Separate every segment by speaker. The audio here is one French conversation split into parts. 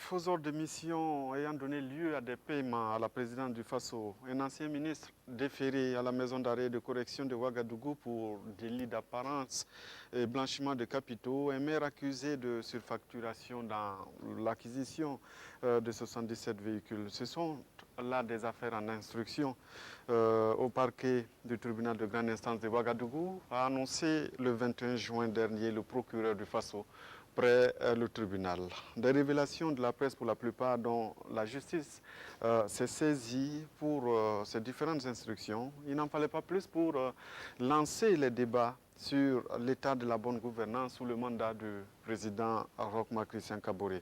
Speaker 1: faiseur de mission ayant donné lieu à des paiements à la présidente du Faso, un ancien ministre déféré à la maison d'arrêt de correction de Ouagadougou pour délit d'apparence et blanchiment de capitaux, un maire accusé de surfacturation dans l'acquisition de 77 véhicules. Ce sont là des affaires en instruction au parquet du tribunal de grande instance de Ouagadougou, a annoncé le 21 juin dernier le procureur du Faso près le tribunal. Des révélations de la presse pour la plupart dont la justice s'est saisie pour ces différentes instructions. Il n'en fallait pas plus pour lancer les débats sur l'état de la bonne gouvernance sous le mandat du président Roch-Marc Christian Kaboré.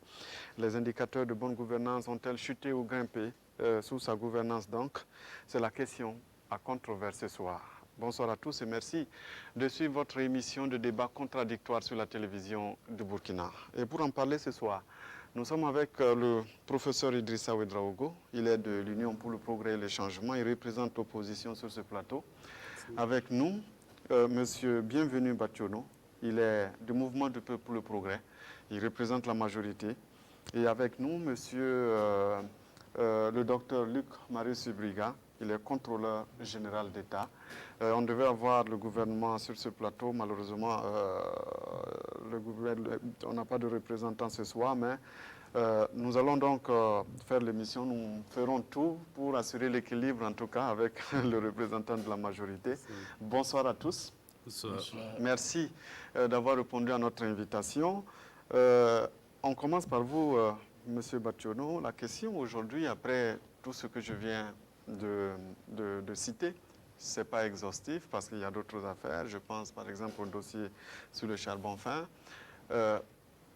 Speaker 1: Les indicateurs de bonne gouvernance ont-elles chuté ou grimpé sous sa gouvernance donc? C'est la question à controverse ce soir. Bonsoir à tous et merci de suivre votre émission de débat contradictoire sur la télévision du Burkina. Et pour en parler ce soir, nous sommes avec le professeur Idrissa Ouedraogo. Il est de l'Union pour le progrès et le changement. Il représente l'opposition sur ce plateau. Avec nous, monsieur Bienvenu Bationo. Il est du mouvement du peuple pour le progrès. Il représente la majorité. Et avec nous, monsieur le docteur Luc Marius Subriga. Il est contrôleur général d'État. On devait avoir le gouvernement sur ce plateau. Malheureusement, on n'a pas de représentant ce soir, mais nous allons donc faire l'émission. Nous ferons tout pour assurer l'équilibre, en tout cas, avec le représentant de la majorité. Bonsoir à tous.
Speaker 2: Bonsoir.
Speaker 1: Merci d'avoir répondu à notre invitation. On commence par vous, Monsieur Bationo. La question aujourd'hui, après tout ce que je viens de citer, ce n'est pas exhaustif parce qu'il y a d'autres affaires. Je pense par exemple au dossier sur le charbon fin.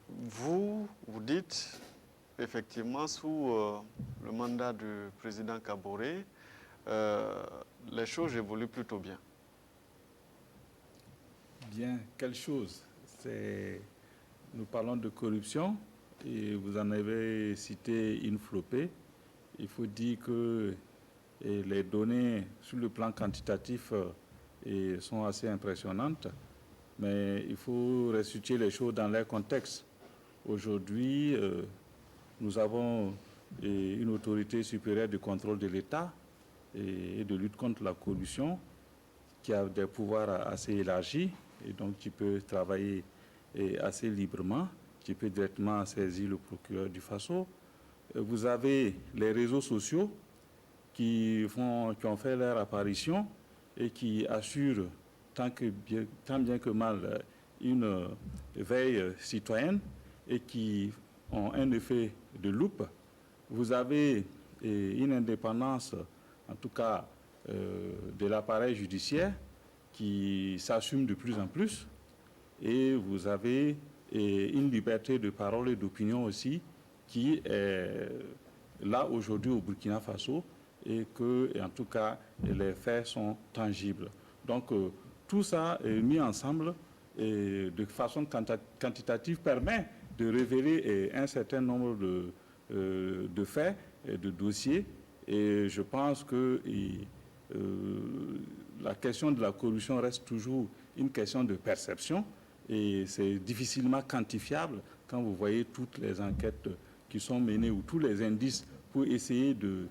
Speaker 1: Vous dites effectivement sous le mandat du président Kaboré, les choses évoluent plutôt bien.
Speaker 2: Bien, quelle chose? Nous parlons de corruption et vous en avez cité une flopée. Il faut dire que les données sur le plan quantitatif sont assez impressionnantes, mais il faut resituer les choses dans leur contexte. Aujourd'hui, nous avons une autorité supérieure de contrôle de l'État et de lutte contre la corruption qui a des pouvoirs assez élargis et donc qui peut travailler assez librement, qui peut directement saisir le procureur du Faso. Vous avez les réseaux sociaux qui ont fait leur apparition et qui assurent tant bien que mal une veille citoyenne et qui ont un effet de loupe. Vous avez une indépendance, en tout cas de l'appareil judiciaire, qui s'assume de plus en plus, et vous avez une liberté de parole et d'opinion aussi qui est là aujourd'hui au Burkina Faso, et que, en tout cas, les faits sont tangibles. Donc, tout ça mis ensemble de façon quantitative permet de révéler un certain nombre de faits et de dossiers. Et je pense que la question de la corruption reste toujours une question de perception et c'est difficilement quantifiable quand vous voyez toutes les enquêtes qui sont menées ou tous les indices pour essayer de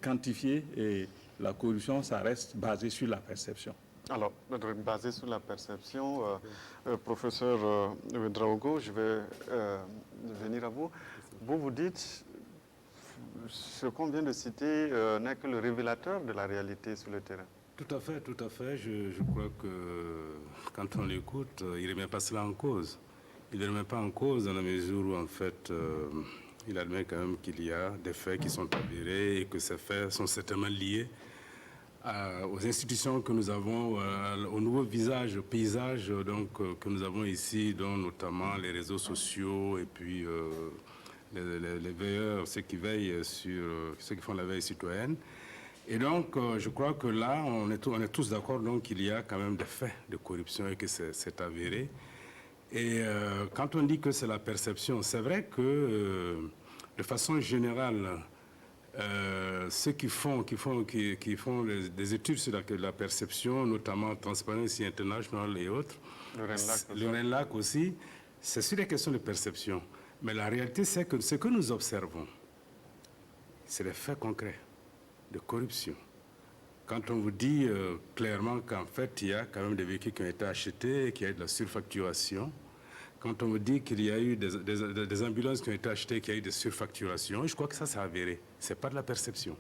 Speaker 2: quantifier la corruption, ça reste basé sur la perception.
Speaker 1: Alors, basé sur la perception, professeur Ouedraogo, je vais venir à vous. Vous dites, ce qu'on vient de citer n'est que le révélateur de la réalité sur le terrain.
Speaker 3: Tout à fait, tout à fait. Je crois que quand on l'écoute, il ne remet pas cela en cause. Il ne remet pas en cause dans la mesure où, en fait, il admet quand même qu'il y a des faits qui sont avérés et que ces faits sont certainement liés aux institutions que nous avons, au nouveau paysage donc, que nous avons ici, dont notamment les réseaux sociaux et puis les veilleurs, ceux qui veillent sur ceux qui font la veille citoyenne. Et donc, je crois que là, on est tous d'accord qu'il y a quand même des faits de corruption et que c'est avéré. Et quand on dit que c'est la perception, c'est vrai que de façon générale, ceux qui font des études sur la perception, notamment Transparency International et autres, le RENLAC aussi, c'est sur les questions de perception. Mais la réalité, c'est que ce que nous observons, c'est les faits concrets de corruption. Quand on vous dit clairement qu'en fait, il y a quand même des véhicules qui ont été achetés, qu'il y a eu de la surfacturation, quand on vous dit qu'il y a eu des ambulances qui ont été achetées, qu'il y a eu des surfacturations, je crois que ça, c'est avéré. Ce n'est pas de la perception.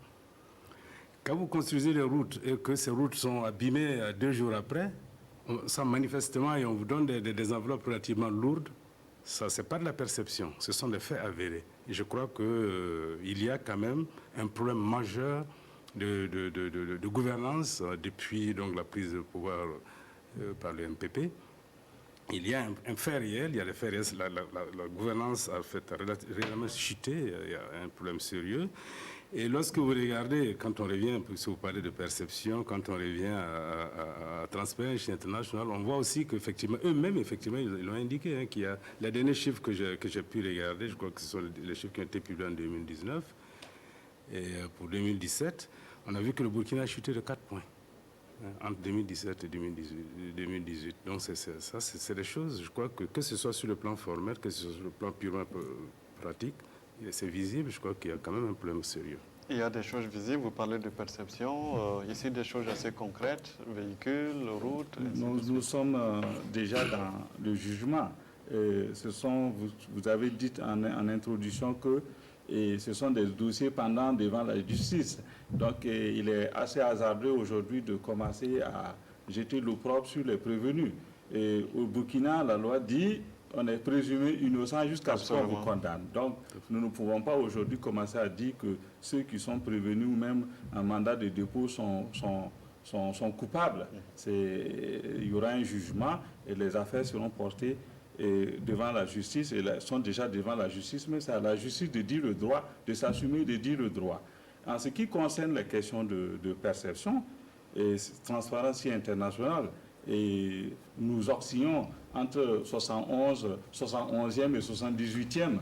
Speaker 3: Quand vous construisez les routes et que ces routes sont abîmées 2 jours après, ça manifestement, et on vous donne des enveloppes relativement lourdes, ça, ce n'est pas de la perception, ce sont des faits avérés. Et je crois qu'il y a quand même un problème majeur de gouvernance depuis donc, la prise de pouvoir par le MPP. Il y a un fait réel, il y a des faits réels, la gouvernance a fait réellement chuté, il y a un problème sérieux. Et lorsque vous regardez, quand on revient, si vous parlez de perception, quand on revient à Transparency International, on voit aussi qu'effectivement, eux-mêmes, effectivement, ils l'ont indiqué, qu'il y a les derniers chiffres que j'ai pu regarder, je crois que ce sont les chiffres qui ont été publiés en 2019, et pour 2017, on a vu que le Burkina a chuté de 4 points. Entre 2017 et 2018. Donc c'est des choses, je crois que ce soit sur le plan formel, que ce soit sur le plan purement pratique, c'est visible, je crois qu'il y a quand même un problème sérieux.
Speaker 1: Il y a des choses visibles, vous parlez de perception, ici des choses assez concrètes, véhicules, routes.
Speaker 2: Nous sommes déjà dans le jugement. Vous avez dit en introduction que ce sont des dossiers pendants devant la justice. Donc il est assez hasardeux aujourd'hui de commencer à jeter l'opprobre sur les prévenus. Et au Burkina, la loi dit on est présumé innocent jusqu'à ce qu'on vous condamne. Donc, nous ne pouvons pas aujourd'hui commencer à dire que ceux qui sont prévenus ou même en mandat de dépôt sont coupables. Il y aura un jugement et les affaires seront portées devant la justice et sont déjà devant la justice, mais c'est à la justice de dire le droit, de s'assumer, de dire le droit. En ce qui concerne les questions de perception, et Transparency International, et nous oscillons entre 71e et 78e,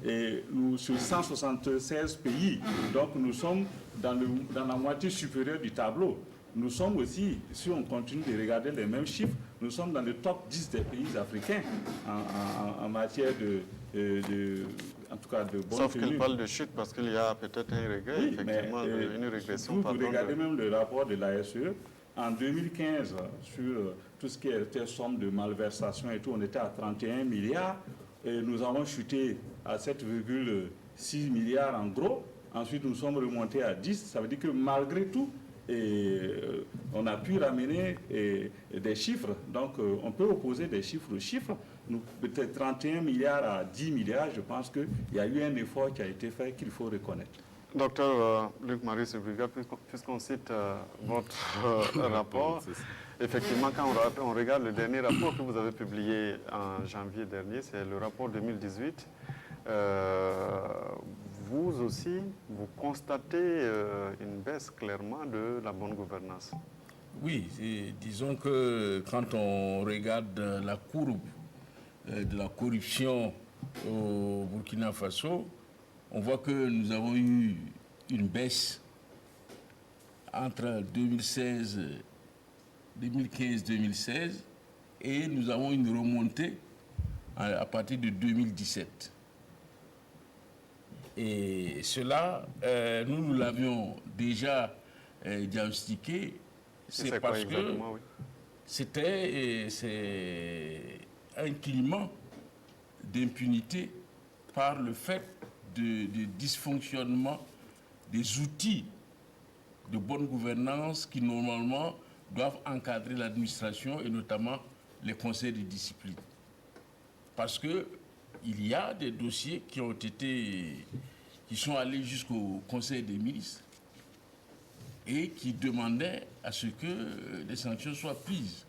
Speaker 2: et nous sur 176 pays. Donc nous sommes dans la moitié supérieure du tableau. Nous sommes aussi, si on continue de regarder les mêmes chiffres, nous sommes dans le top 10 des pays africains en matière en tout cas de bonne
Speaker 1: Sauf
Speaker 2: tenue.
Speaker 1: qu'il parle de chute parce qu'il y a peut-être un regret,
Speaker 2: oui,
Speaker 1: effectivement, une régression.
Speaker 2: Vous regardez même le rapport de l'ASE, en 2015, sur tout ce qui était somme de malversation et tout, on était à 31 milliards et nous avons chuté à 7,6 milliards en gros. Ensuite, nous sommes remontés à 10. Ça veut dire que malgré tout, on a pu ramener des chiffres. Donc, on peut opposer des chiffres aux chiffres. Peut-être 31 milliards à 10 milliards, je pense qu'il y a eu un effort qui a été fait qu'il faut reconnaître.
Speaker 1: Docteur Luc-Marie Sébriga, puisqu'on cite votre rapport, effectivement, quand on regarde le dernier rapport que vous avez publié en janvier dernier, c'est le rapport 2018, vous aussi, vous constatez une baisse clairement de la bonne gouvernance.
Speaker 4: Oui, disons que quand on regarde la courbe de la corruption au Burkina Faso, on voit que nous avons eu une baisse entre 2015-2016 et nous avons une remontée à partir de 2017. Et cela, nous l'avions déjà diagnostiqué, c'est parce que c'est un climat d'impunité par le fait de dysfonctionnement des outils de bonne gouvernance qui normalement doivent encadrer l'administration et notamment les conseils de discipline. Parce qu'il y a des dossiers qui sont allés jusqu'au Conseil des ministres et qui demandaient à ce que des sanctions soient prises.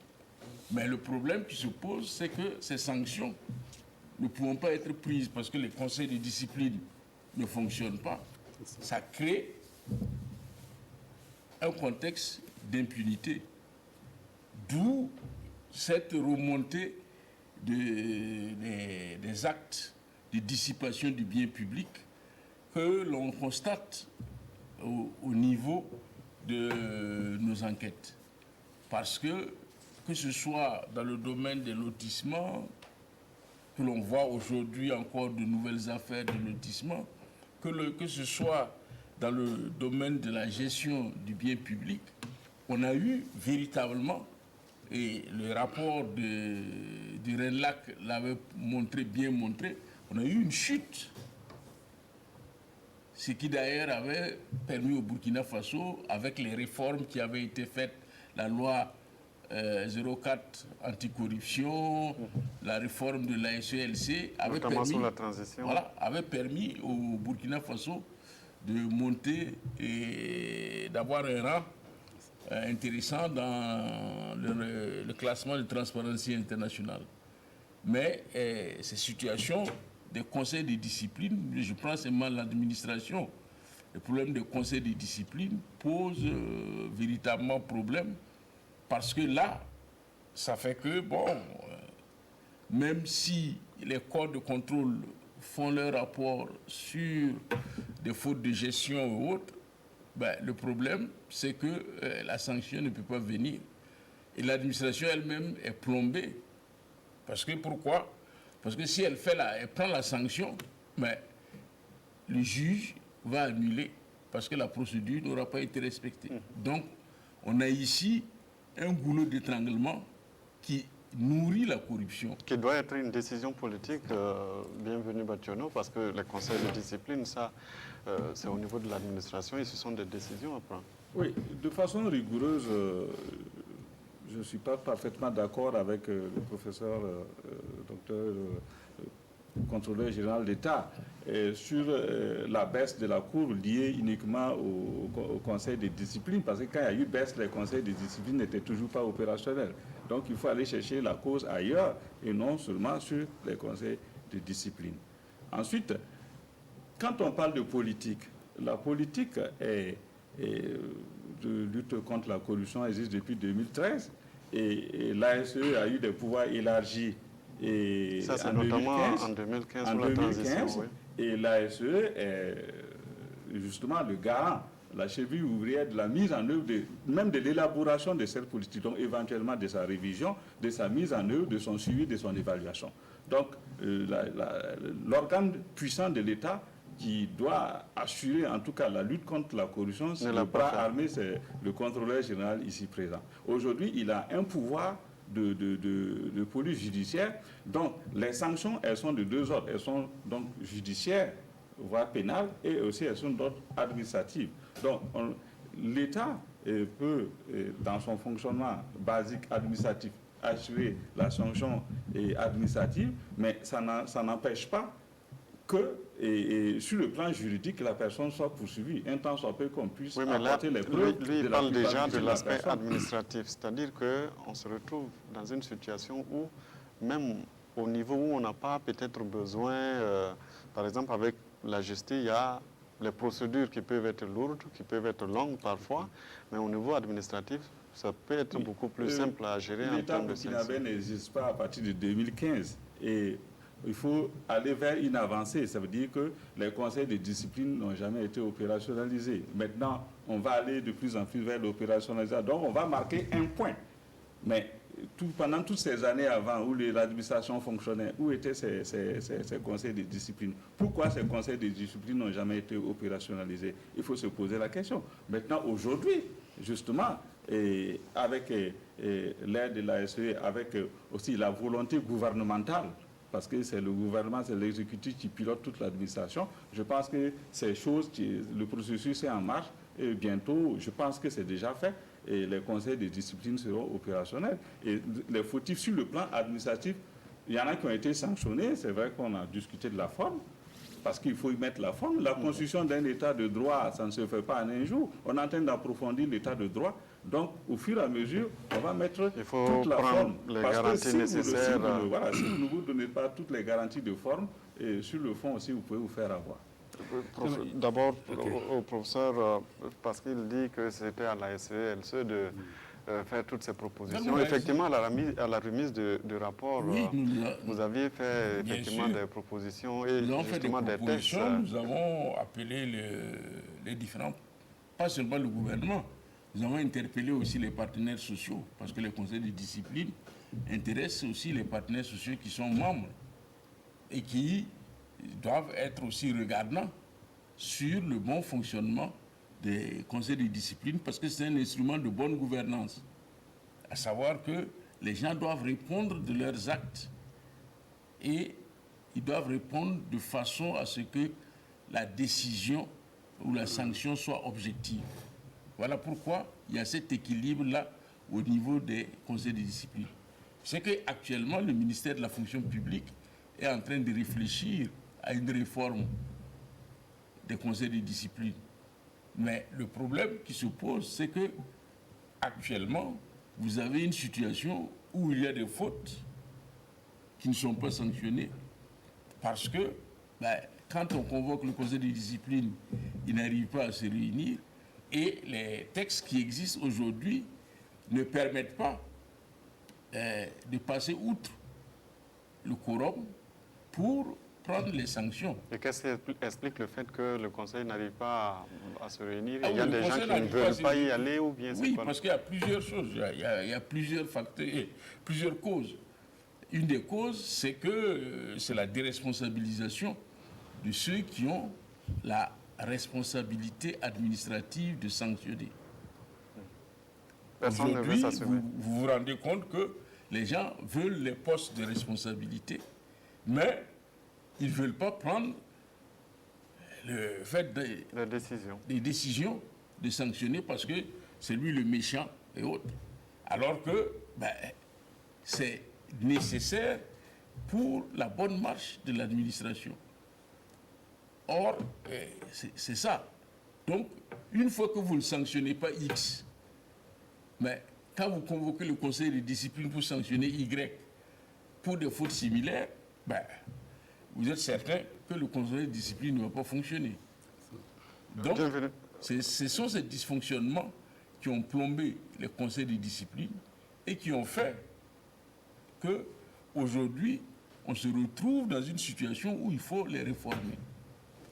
Speaker 4: Mais le problème qui se pose, c'est que ces sanctions ne pourront pas être prises parce que les conseils de discipline ne fonctionnent pas. Ça crée un contexte d'impunité. D'où cette remontée des actes de dissipation du bien public que l'on constate au niveau de nos enquêtes. Parce que ce soit dans le domaine des lotissements, que l'on voit aujourd'hui encore de nouvelles affaires de lotissement, que ce soit dans le domaine de la gestion du bien public, on a eu véritablement, et le rapport de RENLAC l'avait bien montré, on a eu une chute. Ce qui d'ailleurs avait permis au Burkina Faso, avec les réformes qui avaient été faites, la loi 04 anticorruption, la réforme de la SELC, avait permis au Burkina Faso de monter et d'avoir un rang intéressant dans le classement de Transparency International. Mais ces situations des conseils de discipline, je prends seulement l'administration, le problème des conseils de discipline pose véritablement problème, parce que là, ça fait que, même si les corps de contrôle font leur rapport sur des fautes de gestion ou autres, le problème, c'est que la sanction ne peut pas venir. Et l'administration elle-même est plombée. Pourquoi ? Parce que si elle prend la sanction, le juge va annuler parce que la procédure n'aura pas été respectée. Donc, on a ici un goulot d'étranglement qui nourrit la corruption.
Speaker 1: Qui doit être une décision politique, bienvenue Bationo, parce que les conseils de discipline, ça, c'est au niveau de l'administration et ce sont des décisions à prendre.
Speaker 2: Oui, de façon rigoureuse, je ne suis pas parfaitement d'accord avec le professeur docteur contrôleur général d'État sur la baisse de la cour liée uniquement au conseil de discipline, parce que quand il y a eu baisse, les conseils de discipline n'étaient toujours pas opérationnels. Donc il faut aller chercher la cause ailleurs et non seulement sur les conseils de discipline. Ensuite, quand on parle de politique, la politique de lutte contre la corruption existe depuis 2013 et l'ASE a eu des pouvoirs élargis. Et
Speaker 1: ça, c'est notamment en 2015 sous la transition. Oui.
Speaker 2: Et l'ASE est justement le garant, la cheville ouvrière de la mise en œuvre, même de l'élaboration de cette politique, donc éventuellement de sa révision, de sa mise en œuvre, de son suivi, de son évaluation. Donc, l'organe puissant de l'État qui doit assurer en tout cas la lutte contre la corruption, c'est le bras armé, c'est le contrôleur général ici présent. Aujourd'hui, il a un pouvoir de police judiciaire. Donc, les sanctions, elles sont de deux ordres. Elles sont donc judiciaires, voire pénales, et aussi elles sont d'ordre administratif. Donc, l'État peut, dans son fonctionnement basique administratif, assurer la sanction administrative, mais ça n'empêche pas que, sur le plan juridique, la personne soit poursuivie, un temps soit peu qu'on puisse apporter les preuves.
Speaker 1: Lui, il parle déjà de l'aspect administratif, c'est-à-dire qu'on se retrouve dans une situation où, même au niveau où on n'a pas peut-être besoin, par exemple avec la justice, il y a les procédures qui peuvent être lourdes, qui peuvent être longues parfois, mais au niveau administratif, ça peut être beaucoup plus simple à gérer en termes de sanctions.
Speaker 2: L'État burkinabé n'existe pas à partir de 2015 et il faut aller vers une avancée. Ça veut dire que les conseils de discipline n'ont jamais été opérationnalisés. Maintenant, on va aller de plus en plus vers l'opérationnalisation. Donc, on va marquer un point. Mais pendant toutes ces années avant où l'administration fonctionnait, où étaient ces conseils de discipline? Pourquoi ces conseils de discipline n'ont jamais été opérationnalisés? Il faut se poser la question. Maintenant, aujourd'hui, justement, avec l'aide de l'ASE, avec aussi la volonté gouvernementale, parce que c'est le gouvernement, c'est l'exécutif qui pilote toute l'administration. Je pense que ces choses, le processus est en marche et bientôt, je pense que c'est déjà fait et les conseils de discipline seront opérationnels. Et les fautifs sur le plan administratif, il y en a qui ont été sanctionnés. C'est vrai qu'on a discuté de la forme, parce qu'il faut y mettre la forme. La construction d'un état de droit, ça ne se fait pas en un jour. On est en train d'approfondir l'état de droit. Donc, au fur et à mesure, on va mettre toute la forme.
Speaker 1: Les garanties nécessaires.
Speaker 2: Si vous ne vous donnez pas toutes les garanties de forme, et sur le fond aussi, vous pouvez vous faire avoir.
Speaker 1: D'abord, au professeur, parce qu'il dit que c'était à la SELC de faire toutes ces propositions. Effectivement, à la remise de rapport, oui, vous aviez fait effectivement des propositions et justement des textes.
Speaker 4: Nous avons appelé les différents, pas seulement le gouvernement, nous avons interpellé aussi les partenaires sociaux, parce que les conseils de discipline intéressent aussi les partenaires sociaux qui sont membres et qui doivent être aussi regardants sur le bon fonctionnement des conseils de discipline, parce que c'est un instrument de bonne gouvernance. À savoir que les gens doivent répondre de leurs actes et ils doivent répondre de façon à ce que la décision ou la sanction soit objective. Voilà pourquoi il y a cet équilibre-là au niveau des conseils de discipline. C'est qu'actuellement, le ministère de la fonction publique est en train de réfléchir à une réforme des conseils de discipline. Mais le problème qui se pose, c'est que actuellement, vous avez une situation où il y a des fautes qui ne sont pas sanctionnées parce que quand on convoque le conseil de discipline, il n'arrive pas à se réunir et les textes qui existent aujourd'hui ne permettent pas de passer outre le quorum pour prendre les sanctions.
Speaker 1: Et qu'est-ce qui explique le fait que le Conseil n'arrive pas à se réunir?
Speaker 4: Ah
Speaker 1: Il y a
Speaker 4: oui,
Speaker 1: des gens qui ne veulent pas y aller ou bien c'est
Speaker 4: Oui,
Speaker 1: quoi?
Speaker 4: parce qu'il y a plusieurs choses, il y a plusieurs facteurs, plusieurs causes. Une des causes, c'est que c'est la déresponsabilisation de ceux qui ont la responsabilité administrative de sanctionner.
Speaker 1: Personne ne veut
Speaker 4: Aujourd'hui,
Speaker 1: s'assumer.
Speaker 4: vous vous rendez compte que les gens veulent les postes de responsabilité, mais ils ne veulent pas prendre le fait
Speaker 1: La décision.
Speaker 4: des décisions de sanctionner parce que c'est lui le méchant et autres. Alors que c'est nécessaire pour la bonne marche de l'administration. Or, c'est ça. Donc, une fois que vous ne sanctionnez pas X, mais quand vous convoquez le conseil de discipline pour sanctionner Y pour des fautes similaires, vous êtes certain que le conseil de discipline ne va pas fonctionner. Donc,
Speaker 1: Bienvenue.
Speaker 4: ce sont ces dysfonctionnements qui ont plombé les conseils de discipline et qui ont fait qu'aujourd'hui, on se retrouve dans une situation où il faut les réformer.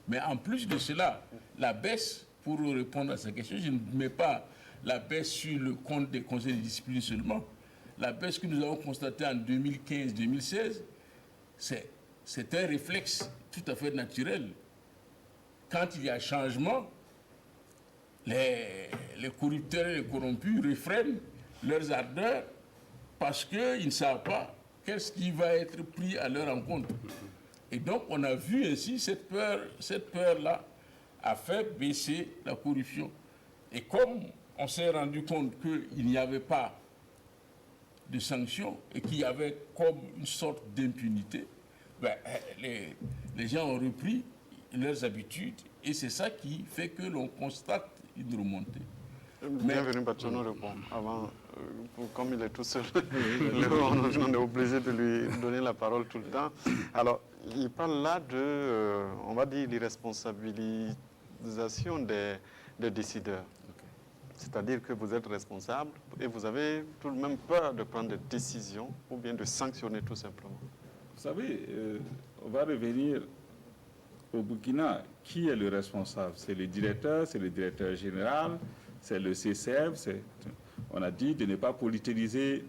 Speaker 4: Mais en plus de cela, la baisse, pour répondre à cette question, je ne mets pas la baisse sur le compte des conseils de discipline seulement. La baisse que nous avons constatée en 2015-2016, c'est un réflexe tout à fait naturel. Quand il y a changement, les corrupteurs et les corrompus réfrènent leurs ardeurs parce qu'ils ne savent pas qu'est-ce qui va être pris à leur encontre. Et donc, on a vu ainsi cette peur-là a fait baisser la corruption. Et comme on s'est rendu compte qu'il n'y avait pas de sanctions et qu'il y avait comme une sorte d'impunité, les gens ont repris leurs habitudes et c'est ça qui fait que l'on constate une remontée.
Speaker 1: Bienvenue, Batchono répond. Avant, comme il est tout seul, on est obligé de lui donner la parole tout le temps. Alors, il parle là de, on va dire, l'irresponsabilisation des décideurs. Okay. C'est-à-dire que vous êtes responsable et vous avez tout de même peur de prendre des décisions ou bien de sanctionner tout simplement.
Speaker 2: Vous savez, on va revenir au Burkina. Qui est le responsable? C'est le directeur général, c'est le CCF. On a dit de ne pas politiser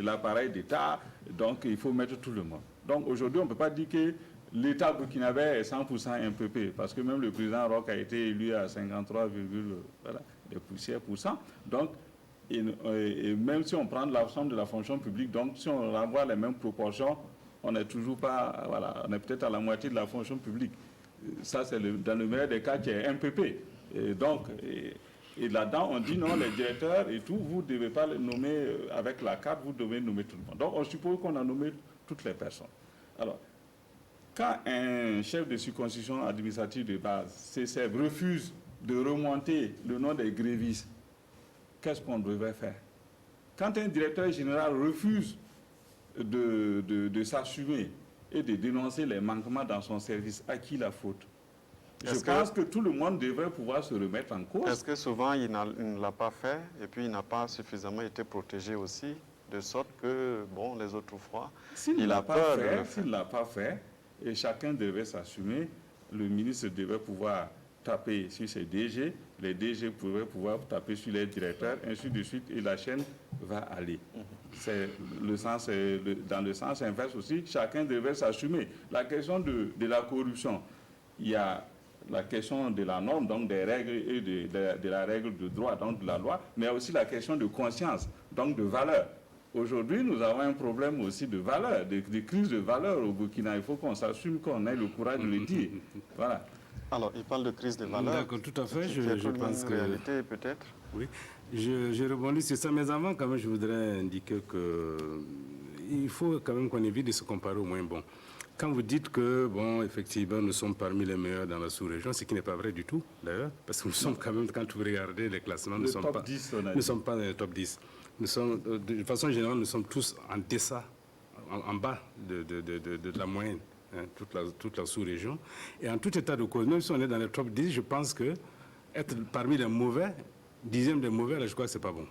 Speaker 2: l'appareil d'État, donc il faut mettre tout le monde. Donc aujourd'hui, on ne peut pas dire que l'État burkinabé est 100% MPP, parce que même le président Roch a été élu à 53,% Donc, et même si on prend l'ensemble de la fonction publique, donc si on renvoie les mêmes proportions, on n'est toujours pas, on est peut-être à la moitié de la fonction publique. Ça, c'est dans le meilleur des cas qui est MPP. Et donc, et là-dedans, on dit non, les directeurs et tout, vous ne devez pas les nommer avec la carte, vous devez nommer tout le monde. Donc, on suppose qu'on a nommé toutes les personnes. Alors, quand un chef de circonscription administrative de base, CCF, refuse de remonter le nom des grévistes, qu'est-ce qu'on devrait faire? Quand un directeur général refuse de s'assumer et de dénoncer les manquements dans son service, à qui la faute? Je pense que tout le monde devrait pouvoir se remettre en cause.
Speaker 1: Est-ce que souvent il ne l'a pas fait et puis il n'a pas suffisamment été protégé aussi, de sorte que, bon, les autres fois, il a peur de le faire.
Speaker 2: S'il ne l'a pas fait, et chacun devait s'assumer, le ministre devait pouvoir taper sur ses DG, les DG pouvaient pouvoir taper sur les directeurs, ainsi de suite, et la chaîne va aller. c'est dans le sens inverse aussi, chacun devait s'assumer. La question de la corruption, il y a la question de la norme, donc des règles et de la règle de droit, donc de la loi, mais il y a aussi la question de conscience, donc de valeur. Aujourd'hui, nous avons un problème aussi de valeur, de crise de valeur au Burkina. Il faut qu'on s'assume, qu'on ait le courage de le dire. Voilà.
Speaker 1: Alors, il parle de crise de valeur.
Speaker 3: D'accord, tout à fait.
Speaker 1: Je pense que... réalité, peut-être.
Speaker 3: Oui, je rebondis sur ça, mais avant, quand même, je voudrais indiquer qu'il faut quand même qu'on évite de se comparer au moins bon. Quand vous dites que, bon, effectivement, nous sommes parmi les meilleurs dans la sous-région, ce qui n'est pas vrai du tout, d'ailleurs, parce que nous sommes quand même, quand vous regardez les classements, nous ne sommes pas dans les top 10. Nous sommes, de façon générale, nous sommes tous en deçà, en bas de la moyenne, hein, toute la sous-région. Et en tout état de cause, même si on est dans les top 10, je pense que être parmi les mauvais, dixième des mauvais, là, je crois que ce n'est pas bon.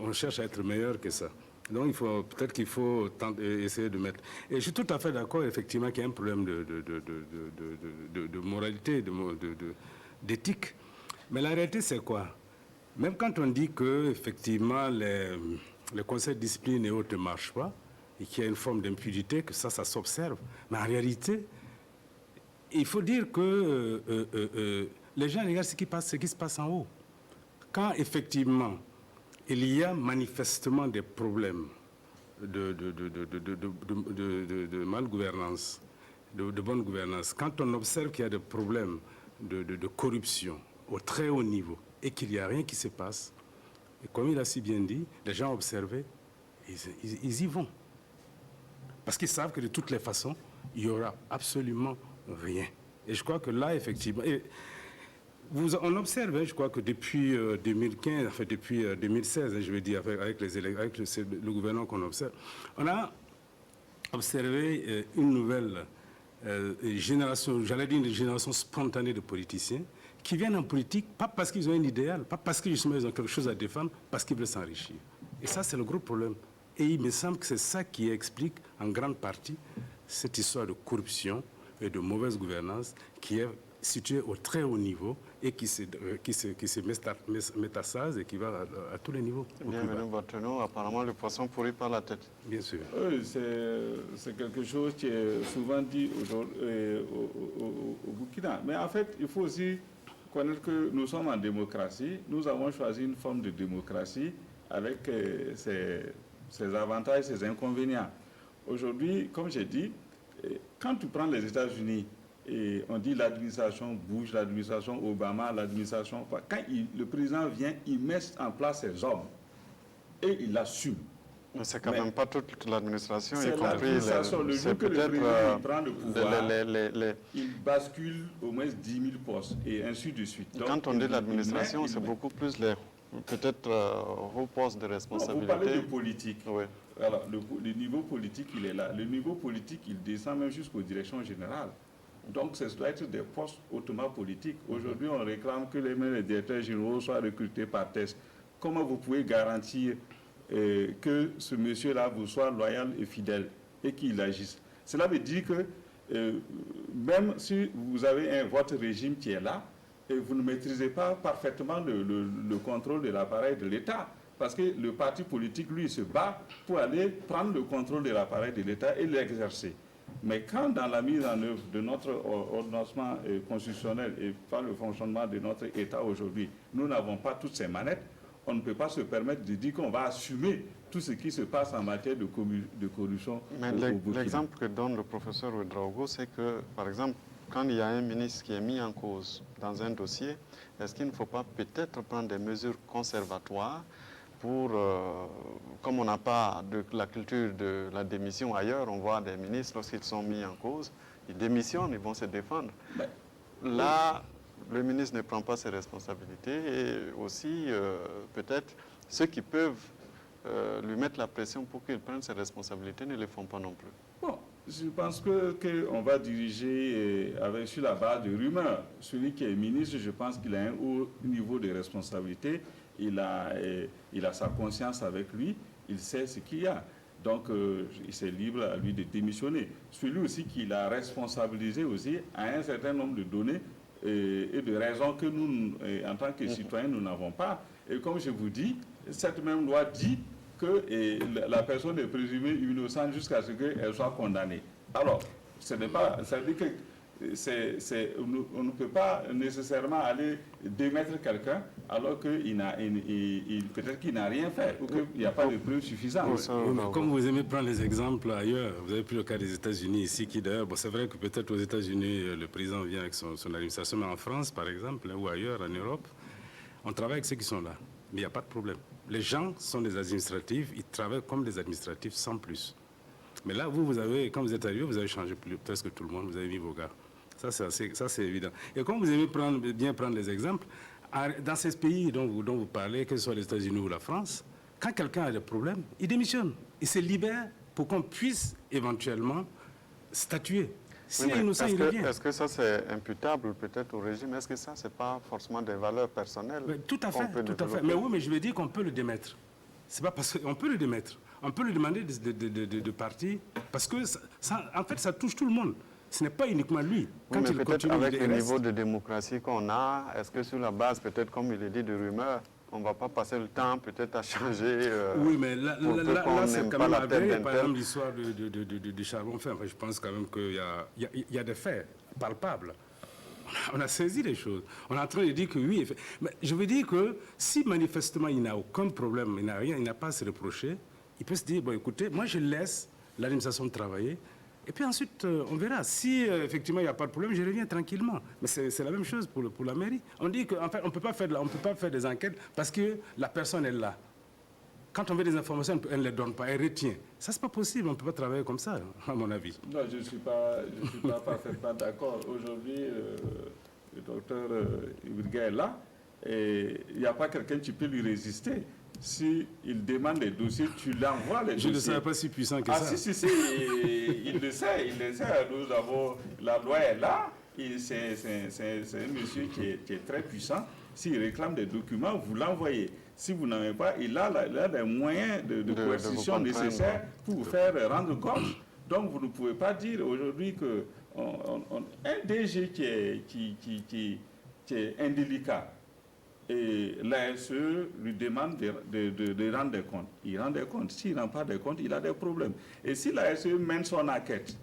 Speaker 3: On cherche à être meilleur que ça. Donc, peut-être qu'il faut essayer de mettre... Et je suis tout à fait d'accord, effectivement, qu'il y a un problème de moralité, d'éthique. Mais la réalité, c'est quoi? Même quand on dit que, effectivement, les conseils de discipline et autres ne marchent pas, et qu'il y a une forme d'impunité, que ça s'observe. Mais en réalité, il faut dire que les gens regardent ce qui se passe en haut. Quand, effectivement, il y a manifestement des problèmes de malgouvernance, de bonne gouvernance. Quand on observe qu'il y a des problèmes de corruption au très haut niveau et qu'il n'y a rien qui se passe, et comme il a si bien dit, les gens observés, ils y vont. Parce qu'ils savent que de toutes les façons, il n'y aura absolument rien. Et je crois que là, effectivement... on observe, je crois que depuis 2015, enfin depuis 2016, je veux dire, avec le gouvernement qu'on observe, on a observé une nouvelle génération, j'allais dire une génération spontanée de politiciens qui viennent en politique, pas parce qu'ils ont un idéal, pas parce que justement ils ont quelque chose à défendre, parce qu'ils veulent s'enrichir. Et ça, c'est le gros problème. Et il me semble que c'est ça qui explique en grande partie cette histoire de corruption et de mauvaise gouvernance qui est située au très haut niveau et qui se métastase et qui va à tous les niveaux.
Speaker 1: Bienvenue, Barthélemy. Apparemment, le poisson pourrit par la tête.
Speaker 3: Bien sûr.
Speaker 2: Oui, c'est quelque chose qui est souvent dit au Burkina. Mais en fait, il faut aussi connaître que nous sommes en démocratie. Nous avons choisi une forme de démocratie avec ses avantages, ses inconvénients. Aujourd'hui, comme j'ai dit, quand tu prends les États-Unis, et on dit l'administration Bush, l'administration Obama, l'administration... Quand le président vient, il met en place ses hommes et il l'assume.
Speaker 1: Mais c'est quand même pas toute l'administration, y compris...
Speaker 2: L'administration, le jour que le président prend le pouvoir, il bascule au moins 10 000 postes et ainsi de suite. Donc,
Speaker 1: quand on dit l'administration, c'est beaucoup plus peut-être hauts postes de responsabilité.
Speaker 2: Vous parlez de politique.
Speaker 1: Oui.
Speaker 2: Alors, le niveau politique, il est là. Le niveau politique, il descend même jusqu'aux directions générales. Donc, ça doit être des postes hautement politiques. Aujourd'hui, on réclame que les directeurs généraux soient recrutés par test. Comment vous pouvez garantir que ce monsieur-là vous soit loyal et fidèle et qu'il agisse? Cela veut dire que même si vous avez votre régime qui est là, et vous ne maîtrisez pas parfaitement le contrôle de l'appareil de l'État. Parce que le parti politique, lui, se bat pour aller prendre le contrôle de l'appareil de l'État et l'exercer. Mais quand dans la mise en œuvre de notre ordonnancement constitutionnel et par le fonctionnement de notre État aujourd'hui, nous n'avons pas toutes ces manettes, on ne peut pas se permettre de dire qu'on va assumer tout ce qui se passe en matière de corruption.
Speaker 1: Mais l'exemple que donne le professeur Ouedraogo, c'est que, par exemple, quand il y a un ministre qui est mis en cause dans un dossier, est-ce qu'il ne faut pas peut-être prendre des mesures conservatoires pour, comme on n'a pas de la culture de la démission ailleurs, on voit des ministres, lorsqu'ils sont mis en cause, ils démissionnent, ils vont se défendre. Là, le ministre ne prend pas ses responsabilités et aussi, peut-être, ceux qui peuvent lui mettre la pression pour qu'il prenne ses responsabilités ne le font pas non plus.
Speaker 2: Bon, je pense qu'on va diriger sur la base de rumeurs. Celui qui est ministre, je pense qu'il a un haut niveau de responsabilité. Il a sa conscience avec lui, il sait ce qu'il y a. Donc, c'est libre à lui de démissionner. Celui aussi qui l'a responsabilisé aussi a un certain nombre de données et de raisons que nous, en tant que citoyens, nous n'avons pas. Et comme je vous dis, cette même loi dit que la personne est présumée innocente jusqu'à ce qu'elle soit condamnée. Alors, ce n'est pas, ça veut dire que on ne peut pas nécessairement aller démettre quelqu'un alors qu'il peut-être qu'il n'a rien fait ou qu'il n'y a pas de preuves suffisantes.
Speaker 3: Oui, mais comme vous aimez prendre les exemples ailleurs, vous avez pris le cas des États-Unis ici, qui d'ailleurs, bon, c'est vrai que peut-être aux États-Unis, le président vient avec son administration, mais en France, par exemple, ou ailleurs, en Europe, on travaille avec ceux qui sont là. Mais il n'y a pas de problème. Les gens sont des administratifs, ils travaillent comme des administratifs sans plus. Mais là, vous avez, quand vous êtes arrivé, vous avez changé presque tout le monde, vous avez mis vos gars. Ça, c'est évident. Et comme vous aimez bien prendre les exemples, dans ces pays dont vous parlez, que ce soit les États-Unis ou la France, quand quelqu'un a des problèmes, il démissionne. Il se libère pour qu'on puisse éventuellement statuer. Si innocent, il revient.
Speaker 1: Est-ce que ça, c'est imputable peut-être au régime? Est-ce que ça, c'est pas forcément des valeurs personnelles?
Speaker 3: Mais tout à fait, tout à fait. Mais oui, mais je veux dire qu'on peut le démettre. C'est pas parce qu'on peut le démettre. On peut lui demander de partir parce que, en fait, ça touche tout le monde. Ce n'est pas uniquement lui.
Speaker 1: Quand oui, mais peut-être avec le niveau de démocratie qu'on a, est-ce que sur la base, peut-être comme il est dit, de rumeurs, on ne va pas passer le temps peut-être à changer
Speaker 3: oui, mais là c'est quand même avéré, par exemple, l'histoire du charbon fin. Enfin, je pense quand même qu'il y a des faits palpables. On a saisi les choses. On est en train de dire que oui. Mais je veux dire que si manifestement il n'a aucun problème, il n'a rien, il n'a pas à se reprocher, il peut se dire, bon écoutez, moi je laisse l'administration travailler. Et puis ensuite, on verra. Si effectivement il n'y a pas de problème, je reviens tranquillement. Mais c'est la même chose pour la mairie. On dit qu'en fait, on ne peut pas faire des enquêtes parce que la personne est là. Quand on veut des informations, elle ne les donne pas, elle retient. Ça, c'est pas possible. On ne peut pas travailler comme ça, à mon avis.
Speaker 2: Non, je ne suis pas parfaitement d'accord. Aujourd'hui, le docteur Ibrga est là et il n'y a pas quelqu'un qui peut lui résister. S'il demande des dossiers, tu l'envoies les dossiers.
Speaker 3: Je ne savais pas si puissant que ça.
Speaker 2: Si, il le sait. Nous avons, la loi est là. C'est un monsieur qui est très puissant. S'il réclame des documents, vous l'envoyez. Si vous n'en avez pas, il a des moyens de coercition nécessaires pour vous faire rendre compte. Donc vous ne pouvez pas dire aujourd'hui qu'un DG qui est indélicat, et l'ASE lui demande de rendre des comptes. Il rend des comptes. S'il ne rend pas des comptes, il a des problèmes. Et si l'ASE mène son enquête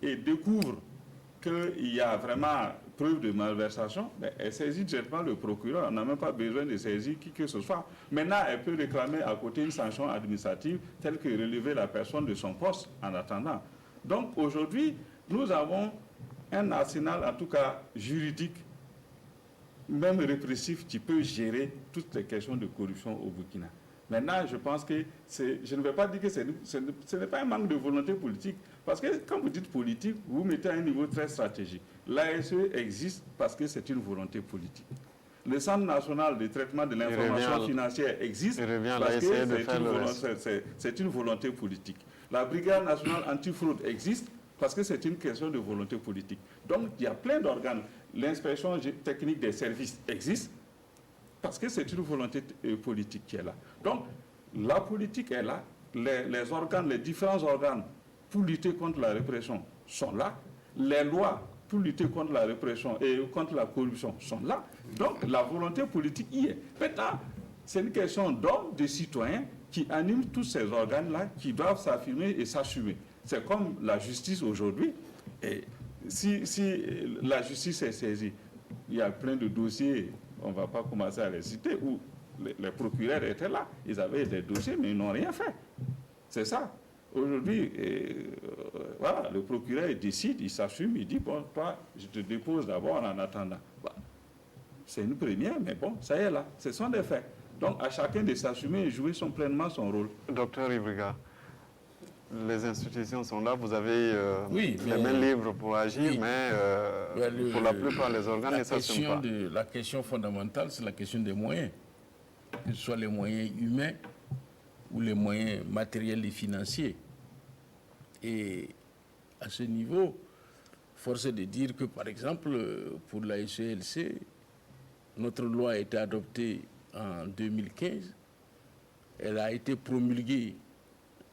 Speaker 2: et découvre qu'il y a vraiment preuve de malversation, elle saisit directement le procureur. On n'a même pas besoin de saisir qui que ce soit. Maintenant, elle peut réclamer à côté une sanction administrative telle que relever la personne de son poste en attendant. Donc aujourd'hui, nous avons un arsenal, en tout cas juridique, même répressif, qui peut gérer toutes les questions de corruption au Burkina. Maintenant, je pense que je ne vais pas dire que ce n'est pas un manque de volonté politique, parce que quand vous dites politique, vous mettez à un niveau très stratégique. L'ASE existe parce que c'est une volonté politique. Le Centre national de traitement de l'information financière existe parce que c'est une volonté politique. La Brigade nationale antifraude existe parce que c'est une question de volonté politique. Donc, il y a plein d'organes. L'inspection technique des services existe parce que c'est une volonté politique qui est là. Donc, la politique est là. Les organes, les différents organes pour lutter contre la répression sont là. Les lois pour lutter contre la répression et contre la corruption sont là. Donc, la volonté politique y est. Maintenant, c'est une question d'hommes, de citoyens qui animent tous ces organes-là qui doivent s'affirmer et s'assumer. C'est comme la justice aujourd'hui. Et si la justice est saisie, il y a plein de dossiers, on ne va pas commencer à les citer, où les procureurs étaient là, ils avaient des dossiers, mais ils n'ont rien fait. C'est ça. Aujourd'hui, voilà, le procureur décide, il s'assume, il dit, bon, toi, je te dépose d'abord en attendant. Bah, c'est une première, mais bon, ça y est là, ce sont des faits. Donc, à chacun de s'assumer et jouer pleinement son rôle.
Speaker 1: Docteur Ibrga, les institutions sont là, vous avez
Speaker 4: les
Speaker 1: mains libres pour agir, oui, mais pour la plupart, les organes ne s'assument pas.
Speaker 4: La question fondamentale, c'est la question des moyens, que ce soit les moyens humains ou les moyens matériels et financiers. Et à ce niveau, force est de dire que, par exemple, pour la SELC, notre loi a été adoptée en 2015. Elle a été promulguée